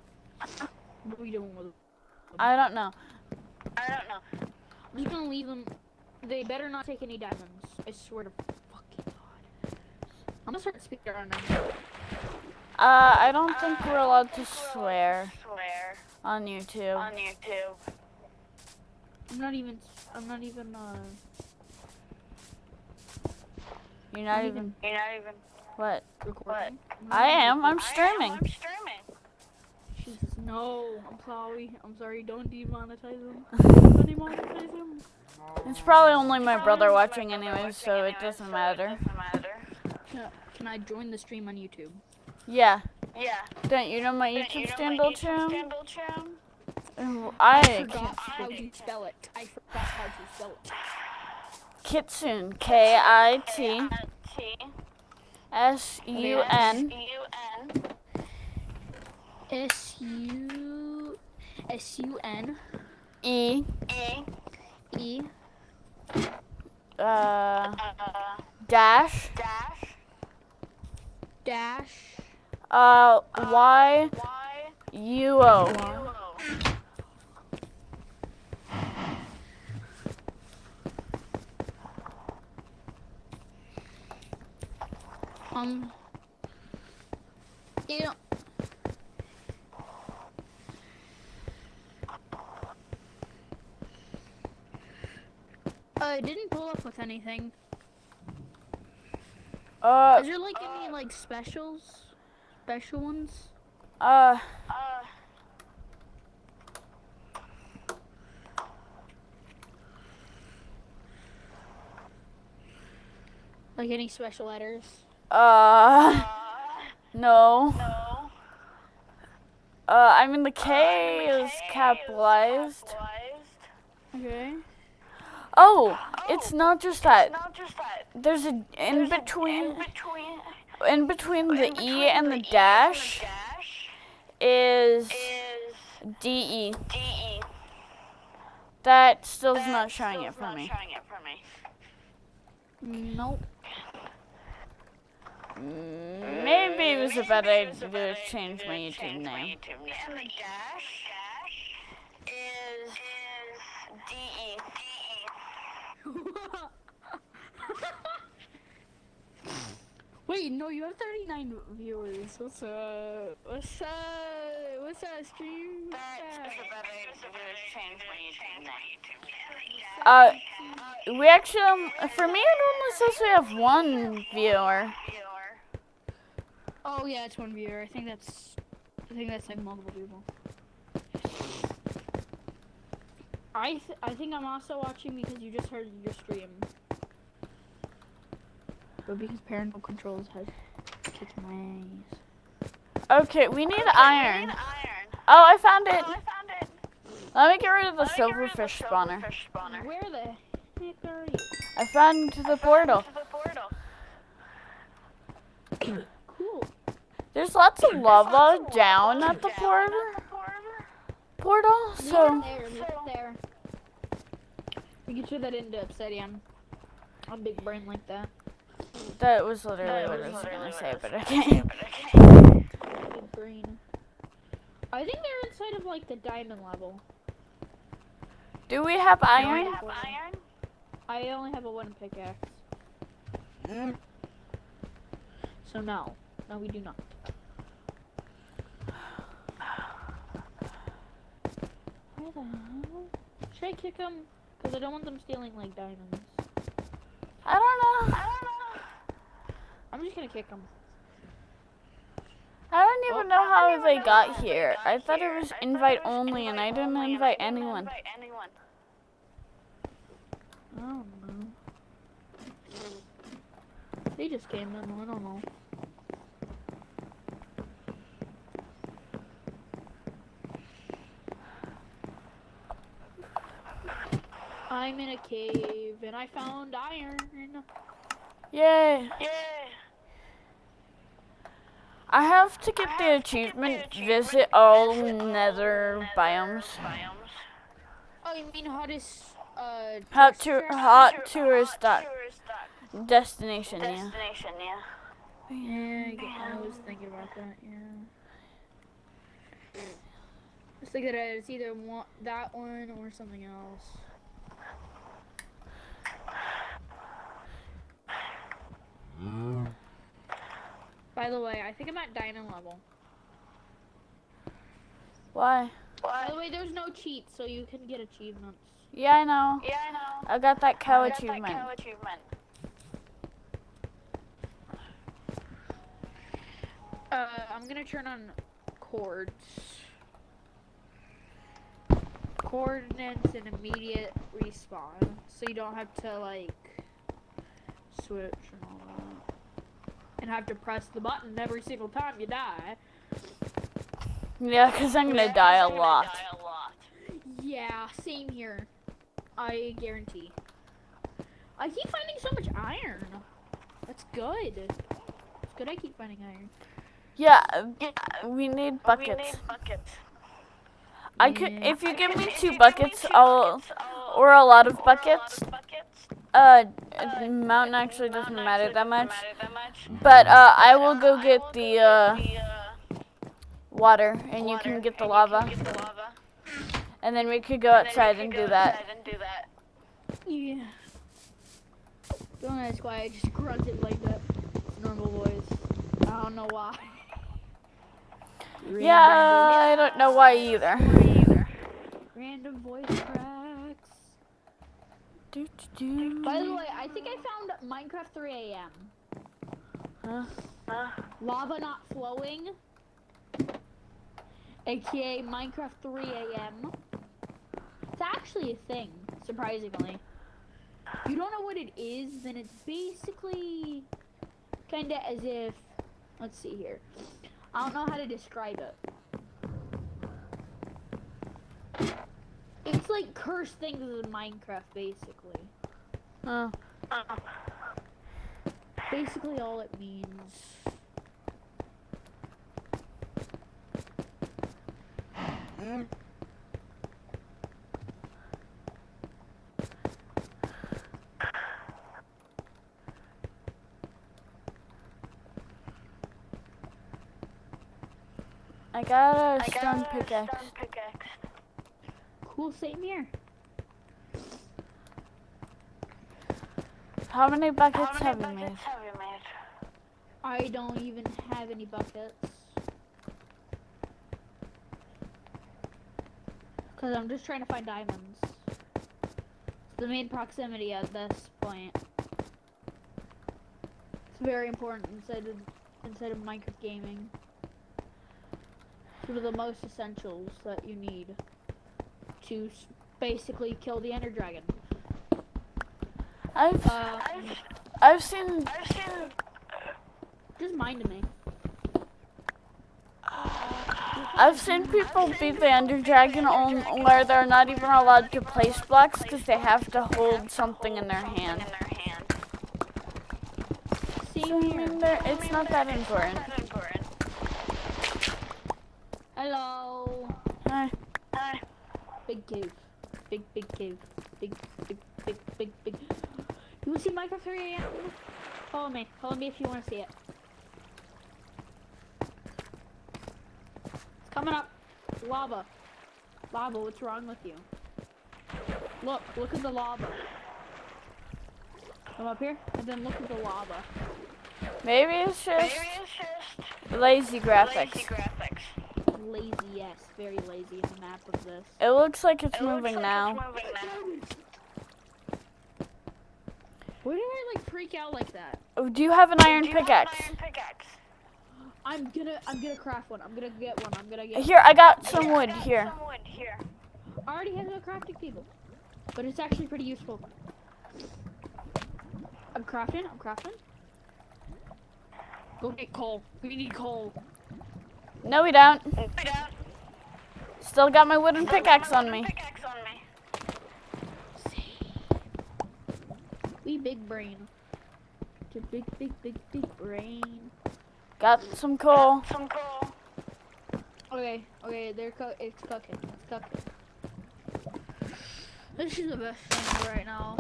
what are we doing with them? I don't know. I'm just gonna leave them. They better not take any diamonds. I swear to fucking God. I'm gonna start speaking on them. I don't think we're allowed to swear on YouTube. I'm not even, You're not even. What? recording. I am. I'm streaming. Jesus, no. I'm sorry. Don't demonetize them. Don't demonetize them. It's probably only my brother watching anyway, so it doesn't matter. Can I join the stream on YouTube? Yeah. Don't you know my YouTube stand Chum? I forgot how to spell it. Kitsune. KITSUN. SUN. E. E. Dash. YUO. You know. I didn't pull up with anything. Is there like any like special ones? Like any special letters? No. I mean the K is capitalized. Okay. Oh, it's not just that. There's a in between the E and the dash is DE. That still's not showing it for me. Nope. Maybe it was a bad idea to change my YouTube name. Wait, no, you have 39 viewers. What's that stream? We actually, for me, it only says we have one viewer. Oh yeah, it's one viewer. I think that's like multiple people. I think I'm also watching because you just heard your stream. But because parental controls has kicked my ass. Okay, we need iron. Oh, I found it. Let me get rid of the silverfish spawner. Where the heck are you? I found the portal. Cool. There's lots of lava down at the portal, so Leave it there. We can turn that into obsidian. I'm big brain like that. that was literally what I was gonna say, but okay. Big brain. I think they're inside of like the diamond level. Do we have iron? I only have a one pickaxe. So no, we do not. Where the hell? Should I kick them? Because I don't want them stealing like diamonds. I don't know. I'm just gonna kick them. I don't even know how they got here. I thought it was invite only, and I didn't invite anyone. I don't know. They just came in. I don't know. I'm in a cave and I found iron. Yay! Yay! I have to get the achievement, visit all nether biomes. Oh, you mean hottest, Hot tourist attraction? destination, yeah. Destination, yeah. Yeah, I was thinking about that, yeah. I was thinking that it's either that one or something else. By the way, I think I'm at diamond level. Why? By the way, there's no cheat, so you can get achievements. Yeah, I know. Yeah, I know. I got that cow I got achievement. that cow achievement. I'm gonna turn on coordinates and immediate respawn, so you don't have to like switch and all that, and have to press the button every single time you die. Yeah, because I'm gonna die a lot. Yeah, same here. I guarantee. I keep finding so much iron. That's good. It's good I keep finding iron. Yeah, we need buckets. We need buckets. I could, if you give me 2 buckets, or a lot of buckets. Mountain actually doesn't matter that much. But I will go get the water, and you can get the lava. And then we could go outside and do that. Yeah. Don't ask why I just grunted like that. It's normal voice. I don't know why. Yeah, I don't know why either. Random voice cracks. By the way, I think I found Minecraft 3 a.m. Lava not flowing. AKA Minecraft 3 a.m. It's actually a thing, surprisingly. If you don't know what it is, then it's basically kinda as if, let's see here. I don't know how to describe it. It's like cursed things in Minecraft, basically. Basically all it means. I got a stone pickaxe. Cool, same here. How many buckets have you made? I don't even have any buckets. Because I'm just trying to find diamonds. It's the main proximity at this point. It's very important inside of Minecraft gaming. It's one of the most essentials that you need to basically kill the Ender Dragon. I've seen. Just mind me. I've seen people beat the Ender Dragon where they're not even allowed to place blocks because they have to hold something in their hand. So, it's not that important. Hello. Hi. Big cave. Big cave. Big. You wanna see Minecraft 3 a.m.? Follow me. Follow me if you wanna see it. It's coming up. Lava. Lava, what's wrong with you? Look at the lava. Come up here, and then look at the lava. Maybe it's just lazy graphics. Lazy, yes. Very lazy in the map of this. It looks like it's moving now. Why do I like freak out like that? Oh, do you have an iron pickaxe? I'm gonna craft one. I'm gonna get one. Here, I got some wood here. I already have a crafting table, but it's actually pretty useful. I'm crafting. Go get coal. We need coal. No, we don't. Still got my wooden pickaxe on me. big brain. It's a big, big, big, big brain. Got some coal. Okay, it's cooking. It's cooking. This is the best thing right now.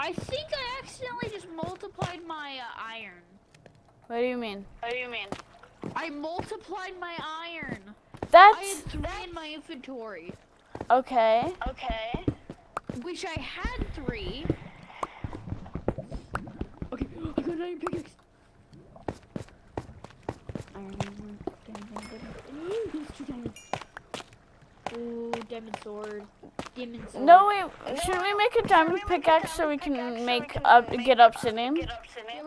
I think I accidentally just multiplied my iron. What do you mean? I multiplied my iron. I That's had 3 in my inventory. okay. Wish I had 3. Okay, I got an iron pickaxe. Ooh, diamond sword. No, wait. Should we make a diamond pickaxe so we can get obsidian? Yeah,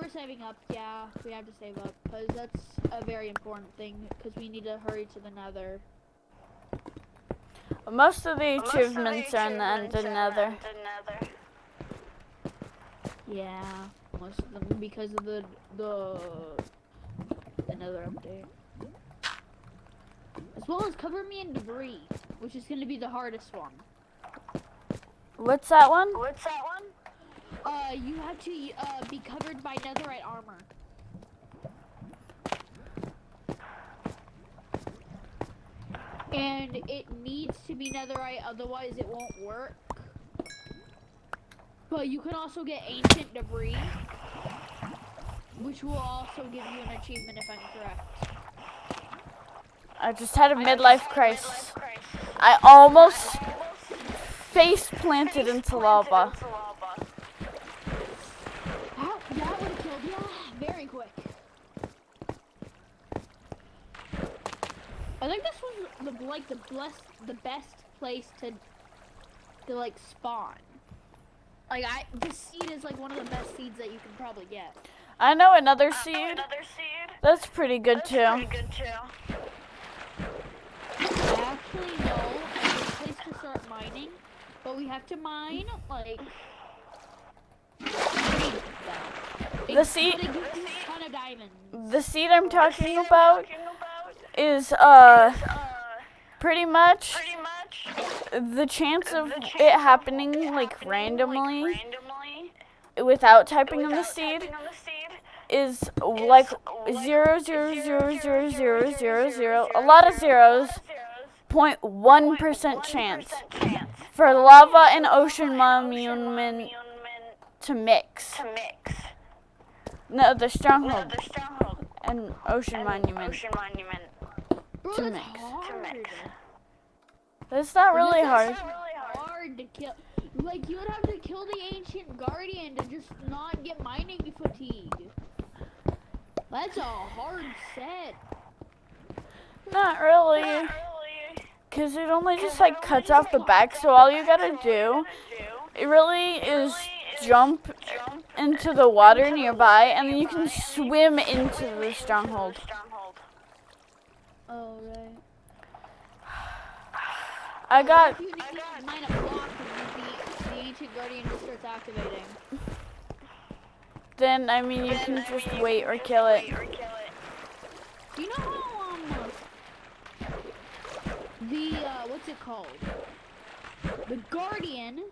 we're saving up. Yeah, we have to save up because that's a very important thing because we need to hurry to the nether. Most of the achievements are in the end of nether. Yeah, most of them because of the nether update. As well as cover me in debris, which is going to be the hardest one. What's that one? You have to be covered by netherite armor. And it needs to be netherite, otherwise it won't work. But you can also get ancient debris, which will also give you an achievement if I'm correct. I just had a midlife crisis. I almost face planted into lava. That would have killed you very quick. I think this was the best place to like spawn. Like this seed is like one of the best seeds that you can probably get. I know another seed. That's pretty good too. I actually know a good place to start mining, but we have to mine like The seed. a ton of diamonds. The seed I'm talking about is pretty much the chance of it happening like randomly without typing on the seed is like 0.00000, a lot of zeros, 0.1% chance for lava and ocean monument to mix. No, the stronghold and ocean monument Bro, to that's mix. hard. That's not really hard. Hard to kill. Like you would have to kill the ancient guardian to just not get mining fatigue. That's a hard set. Not really. Because it only just like cuts off the back, so all you gotta do, it really is jump into the water nearby, and then you can swim into the stronghold. Oh, right. I got, If you need to mine a block and the ancient guardian just starts activating. then I mean you can just wait or kill it. Do you know how, what's it called? The guardian,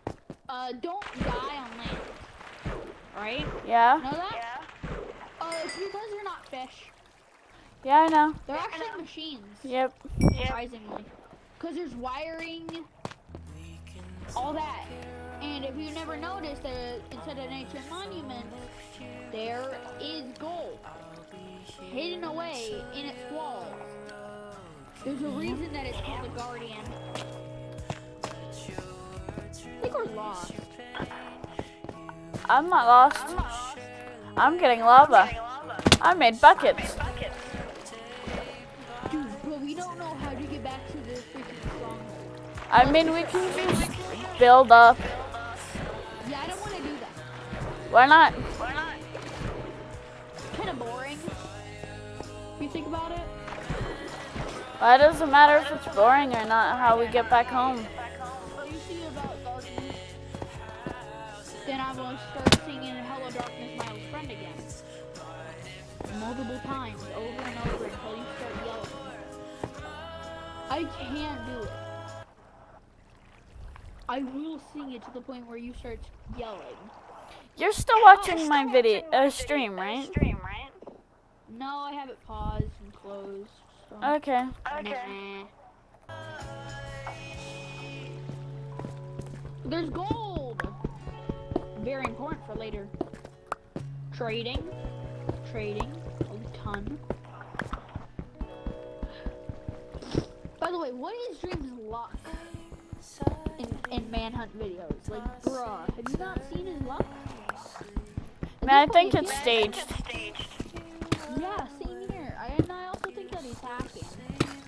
don't die on land. Right? Yeah? Know that? It's because they're not fish. Yeah, I know. They're actually machines. Yep. Surprisingly. Because there's wiring, all that. And if you never noticed, inside an ancient monument, there is gold hidden away in its walls. There's a reason that it's called the Guardian. I think we're lost. I'm not lost. I'm getting lava. I made buckets. Dude, but we don't know how to get back to the freaking stronghold. I mean, we can just build up. Yeah, I don't want to do that. Why not? It's kind of boring. If you think about it. Why does it matter if it's boring or not how we get back home? Well, you see about darkness. Then I will start singing Hello Darkness, my old friend again. Multiple times, over and over until you start yelling. I can't do it. I will sing it to the point where you start yelling. You're still watching my video stream, right? No, I have it paused and closed. So. Okay. Nah. There's gold! Very important for later. Trading. A ton. By the way, what is Dream's luck in manhunt videos? Like, bruh, have you not seen his luck? Man, I think it's staged. Yeah, same here. And I also think that he's hacking.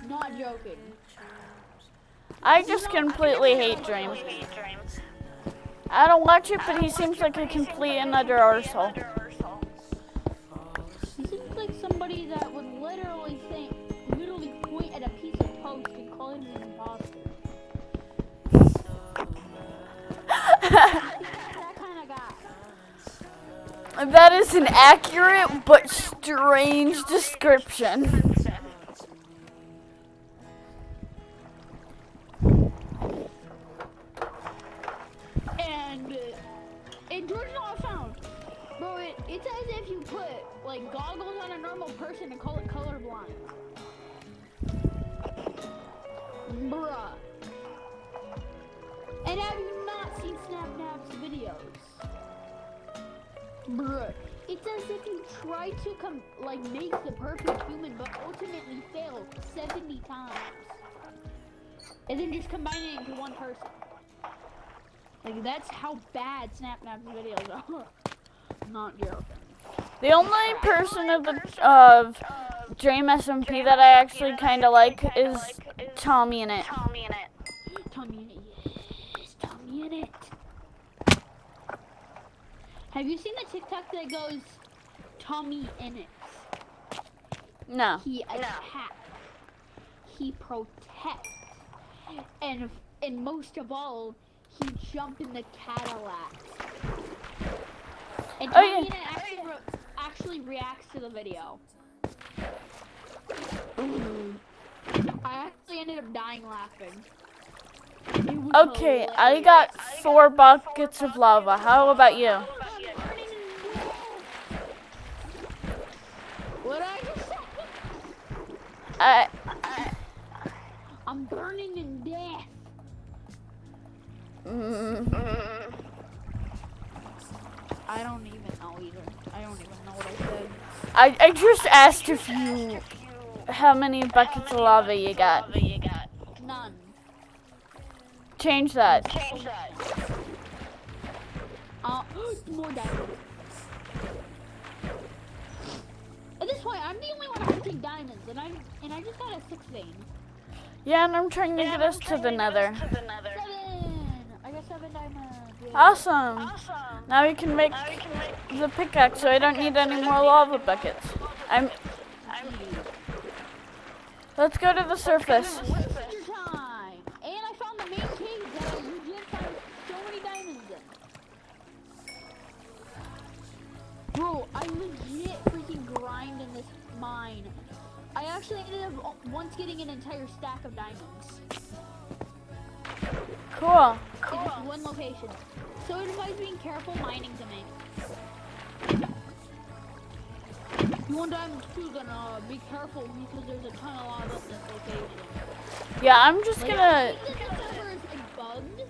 Not joking. I just completely hate Dream. I don't watch it, but he seems like a complete and utter arsehole. He seems like somebody that would literally point at a piece of post and call him an imposter. That kind of guy. That is an accurate but strange description. And Jordan all found. Bro, it's as if you put like goggles on a normal person and call it colorblind. Bruh. And have you not seen SnapNap's videos? Bruh. It's as if you try to make the perfect human but ultimately fail 70 times. And then just combine it into one person. Like, that's how bad SnapNap's videos are. Not joking. The only person of Dream SMP that I actually kind of like is Tommy in it. Tommy in it, yes. Tommy in it. Have you seen the TikTok that goes, Tommy in it? No. He attacks. He protects. And most of all, he jumped in the Cadillac. And Tommy in it actually reacts to the video. I actually ended up dying laughing. Okay, I got 4 buckets of lava. How about you? What I just said? I I'm burning in death. I don't even know either. I don't even know what I said. I just asked if you how many buckets of lava you got. None. Change that. More diamonds. At this point, I'm the only one hunting diamonds, and I just got a 6 vein. Yeah, and I'm trying to get us to the nether. 7! I got 7 diamonds. Yay. Awesome. Now we can make the pickaxe, so I don't need any more lava buckets. Let's go to the surface. Wasted your time. And I found the main cave that I legit found so many diamonds in. Bro, I legit freaking grind in this mine. I actually ended up once getting an entire stack of diamonds. Cool. In just one location. So it advises being careful mining to me. You want diamonds too, then be careful because there's a ton of lava in this location. Yeah, I'm just Like, gonna. I think that the server is like bugged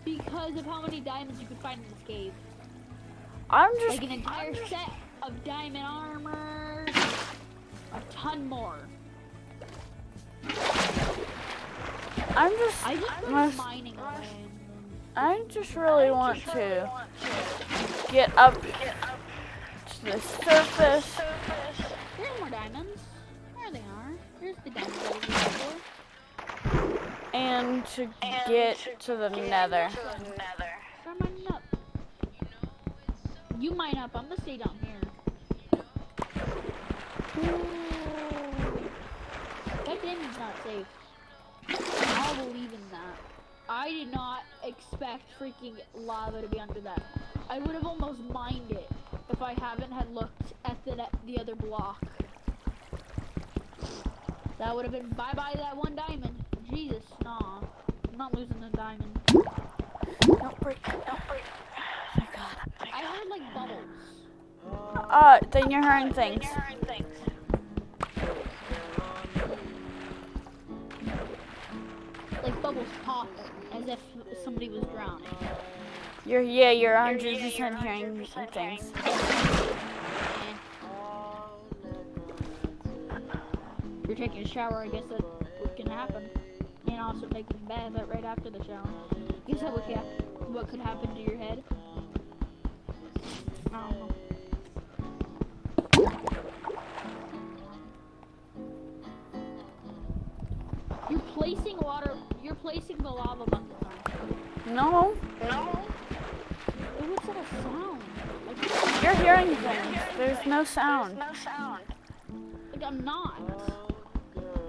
because of how many diamonds you could find in this cave. I'm just. Like an entire set of diamond armor, a ton more. I'm just. I just started mining land. I just really want to get up to the surface. Here's more diamonds. There they are. Here's the diamonds I was looking for. And to get to the nether. Start mining up. You mine up. I'm gonna stay down here. Ooh. That diamond's not safe. I'll believe in that. I did not expect freaking lava to be under that. I would have almost mined it if I haven't had looked at the other block. That would have been bye-bye that one diamond. Jesus, nah. I'm not losing the diamond. Don't break. Don't break. Oh my god. I heard like bubbles. Then you're hearing things. Like bubbles popping, as if somebody was drowning. You're 100% hearing things. If you're taking a shower, I guess that can happen. And also taking a bath right after the shower. Guess that what could happen to your head? I don't know. You're placing the lava buckets on. No, Oh, what's that sound? you're hearing things. There's no sound. Like I'm not.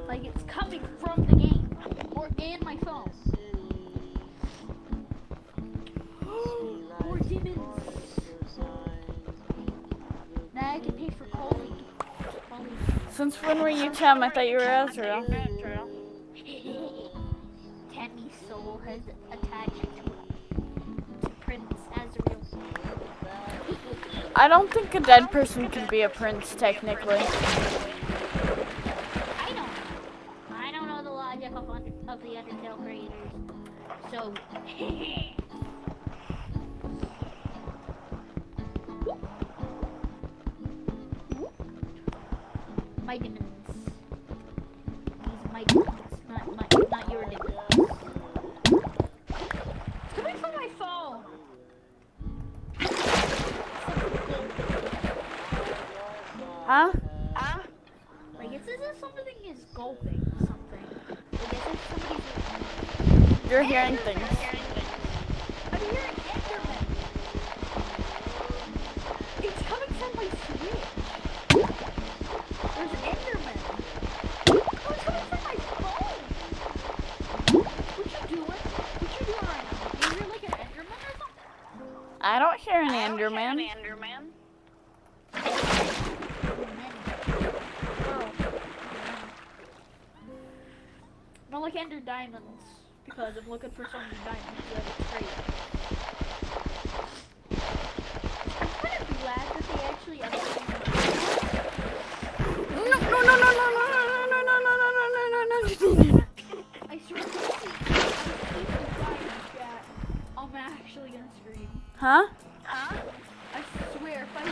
Like it's coming from the game or and my phone. More demons. Now I can pay for calling. Since when were you Tim? I thought you were Ezra. Tammy's soul has attached to Prince Azrael. I don't think a dead person can be a prince, technically. I don't know the logic of the Undertale creators. So, my demons. These are my demons, not your demons. It's coming from my phone. Huh? Like it's as if something is gulping something. Like as if somebody's. You're hearing things. I'm hearing Enderman. It's coming from my Switch. There's Enderman. Oh, it's coming from my phone. What you doing? What you doing right now? Do you hear like an Enderman or something? I don't hear an Enderman. Not like Ender Diamonds, because I'm looking for some diamonds that it's great. I'm kind of glad that they actually updated. No. I swear if I see diamonds, chat, I'm actually gonna scream. Huh? I swear if I see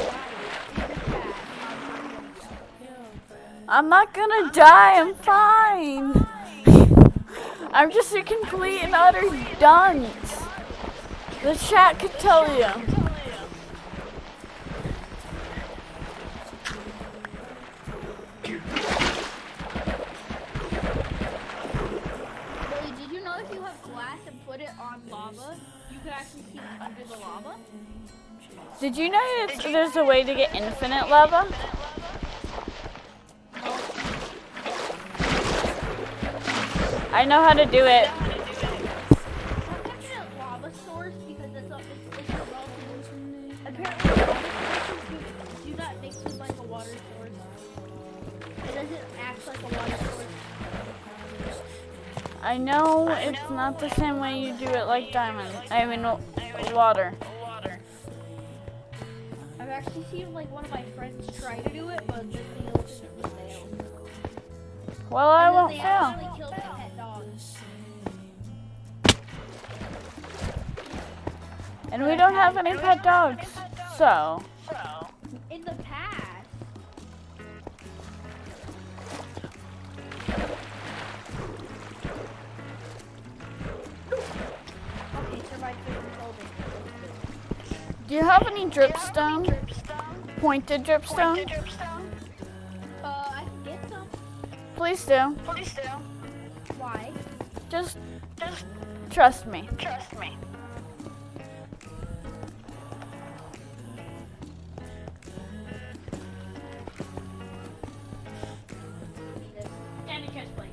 diamonds in the chat, I'm not gonna die, I'm fine. I'm just a complete and utter dunce. The chat could tell you. Billy, did you know if you have glass and put it on lava, you could actually see under the lava? Did you know there's a way to get infinite lava? I know how to do it. Lava source because it's apparently lava sources do not mix with like a water source. It doesn't act like a water source. I know it's not the same way you do it like diamond. I mean water. I've actually seen like one of my friends try to do it, but then they ultimately failed. Well, I won't They fail. actually killed my pet dogs. And we don't have any pet dogs, so. In the past. Okay, survive different clothing. Do you have any dripstone? Pointed dripstone? I can get some. Please do. Why? Just trust me. Diamond chest plate.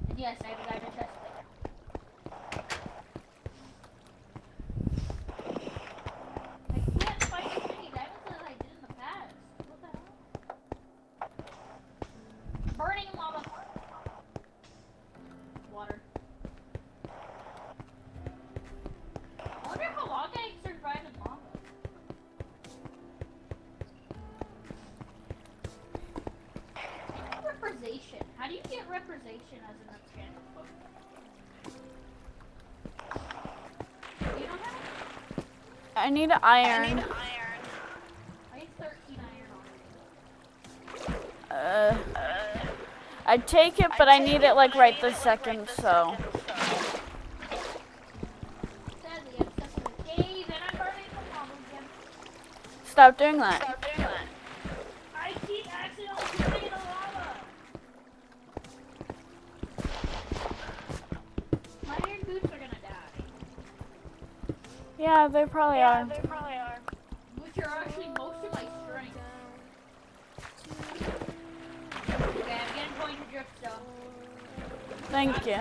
And yes, I have a diamond chest plate. I can't find as many diamonds as I did in the past. What the hell? Burning lava. Water. representation as an enchanted book. You don't have it? I need iron. I have 13 iron already. I'd take it, but I need it like right this second, so. Sadly, I'm stuck in a cave and I'm burning the lava again. Stop doing that. I keep accidentally burning the lava. My iron boots are gonna die. Yeah, they probably are. Which are actually most of my strength. Okay, I'm getting going to dripstone. Thank you. I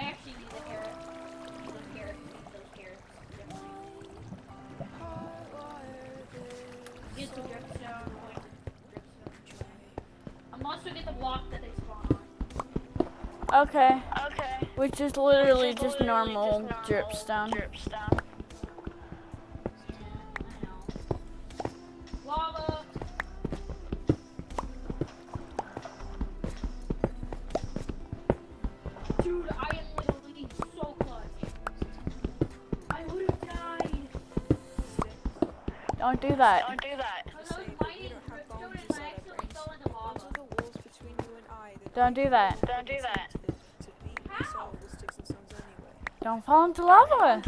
actually need a carrot. Those carrots. Get the dripstone. I'm also get the block that they spawn on. Okay. Which is literally just normal dripstone. I know. Lava. Dude, I am literally so clutch. I would have died. Don't do that. I was mining dripstone and I accidentally fell into lava. Don't do that. How? Don't fall into lava.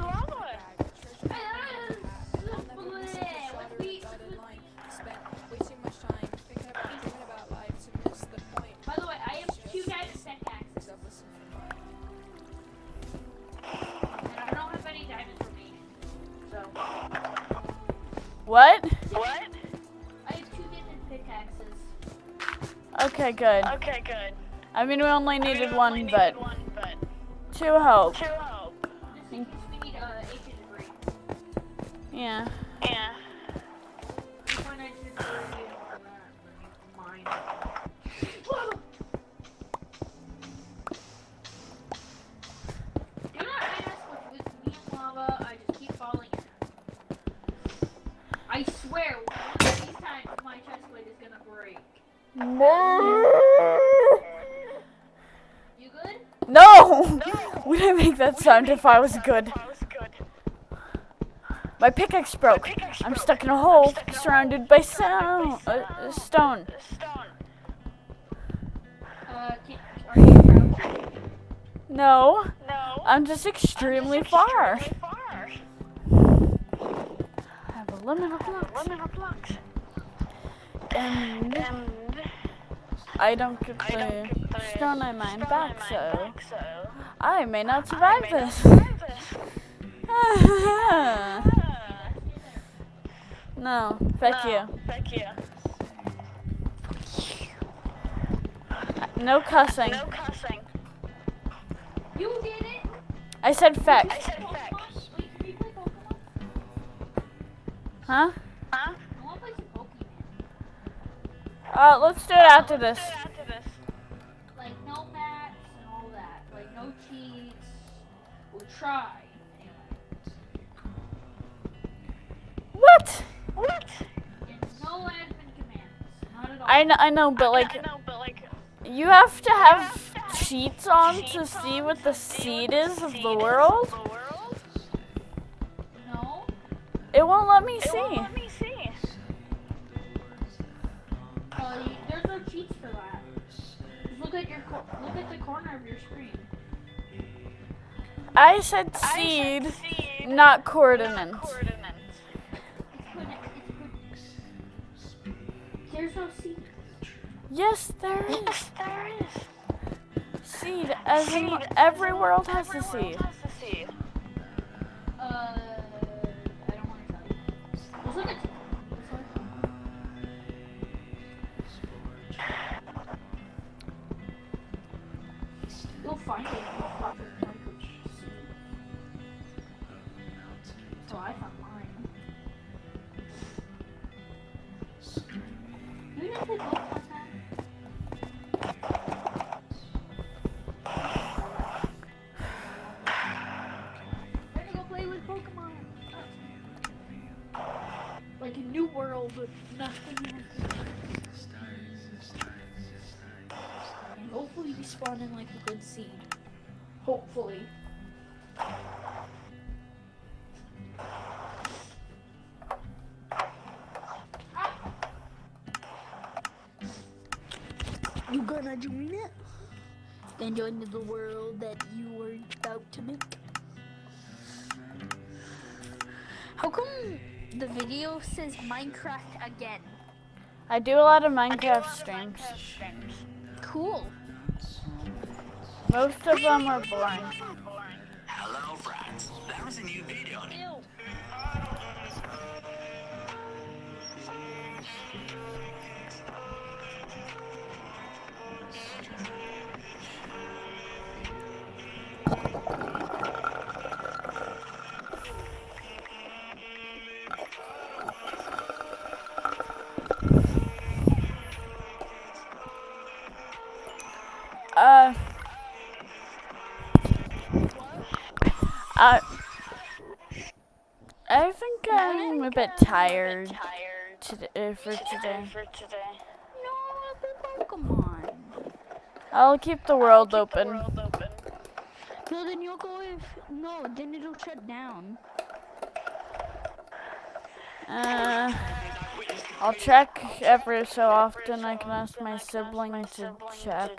By the way, I have 2 diamond pickaxes. And I don't have any diamonds remaining. So, What? I have 2 diamond pickaxes. Okay, good. I mean, we only needed one, but 2 help. Just in case we need ancient debris. Yeah. Before I should do mine. Do not ask what's with me and lava. I just keep falling in. I swear, one of these times my chest plate is gonna break. You good? No! We didn't make that sound if I was good. My pickaxe broke. I'm stuck in a hole surrounded by stone. Are you crouching? No, I'm just extremely far. I have a limit of blocks. And I don't get the stone I mined back, so I may not survive this. No, fuck you. No cussing. You did it! I said feck. Wait, can we play Pokemon? Huh? I wanna play some Pokemon. Let's do it after this. Like, no mats and all that. Like, no cheats. We'll try. Anyway. What? And no admin commands. Not at all. I know, but like, you have to have cheats on to see what the seed is of the world. No? It won't let me see. There's no cheats for that. Just look at the corner of your screen. I said seed, not coordinates. There's no seed. Yes, there is. Seed, as in every world has a seed. I don't want to tell you. Just look at You'll find it. So I found mine. You didn't play Pokemon then? We're gonna go play with Pokemon. Like a new world with nothing else. you spawn in like a good seed. Hopefully. You gonna join it? Then join the world that you were about to make. How come the video says Minecraft again? I do a lot of Minecraft streams. Cool. Most of them are boring. Hello, friends. There is a new video. Ew. I think I'm a bit tired for today. No, come on. I'll keep the world open. No, then you'll go if... No, then it'll shut down. I'll check every so often. I can ask my sibling to check.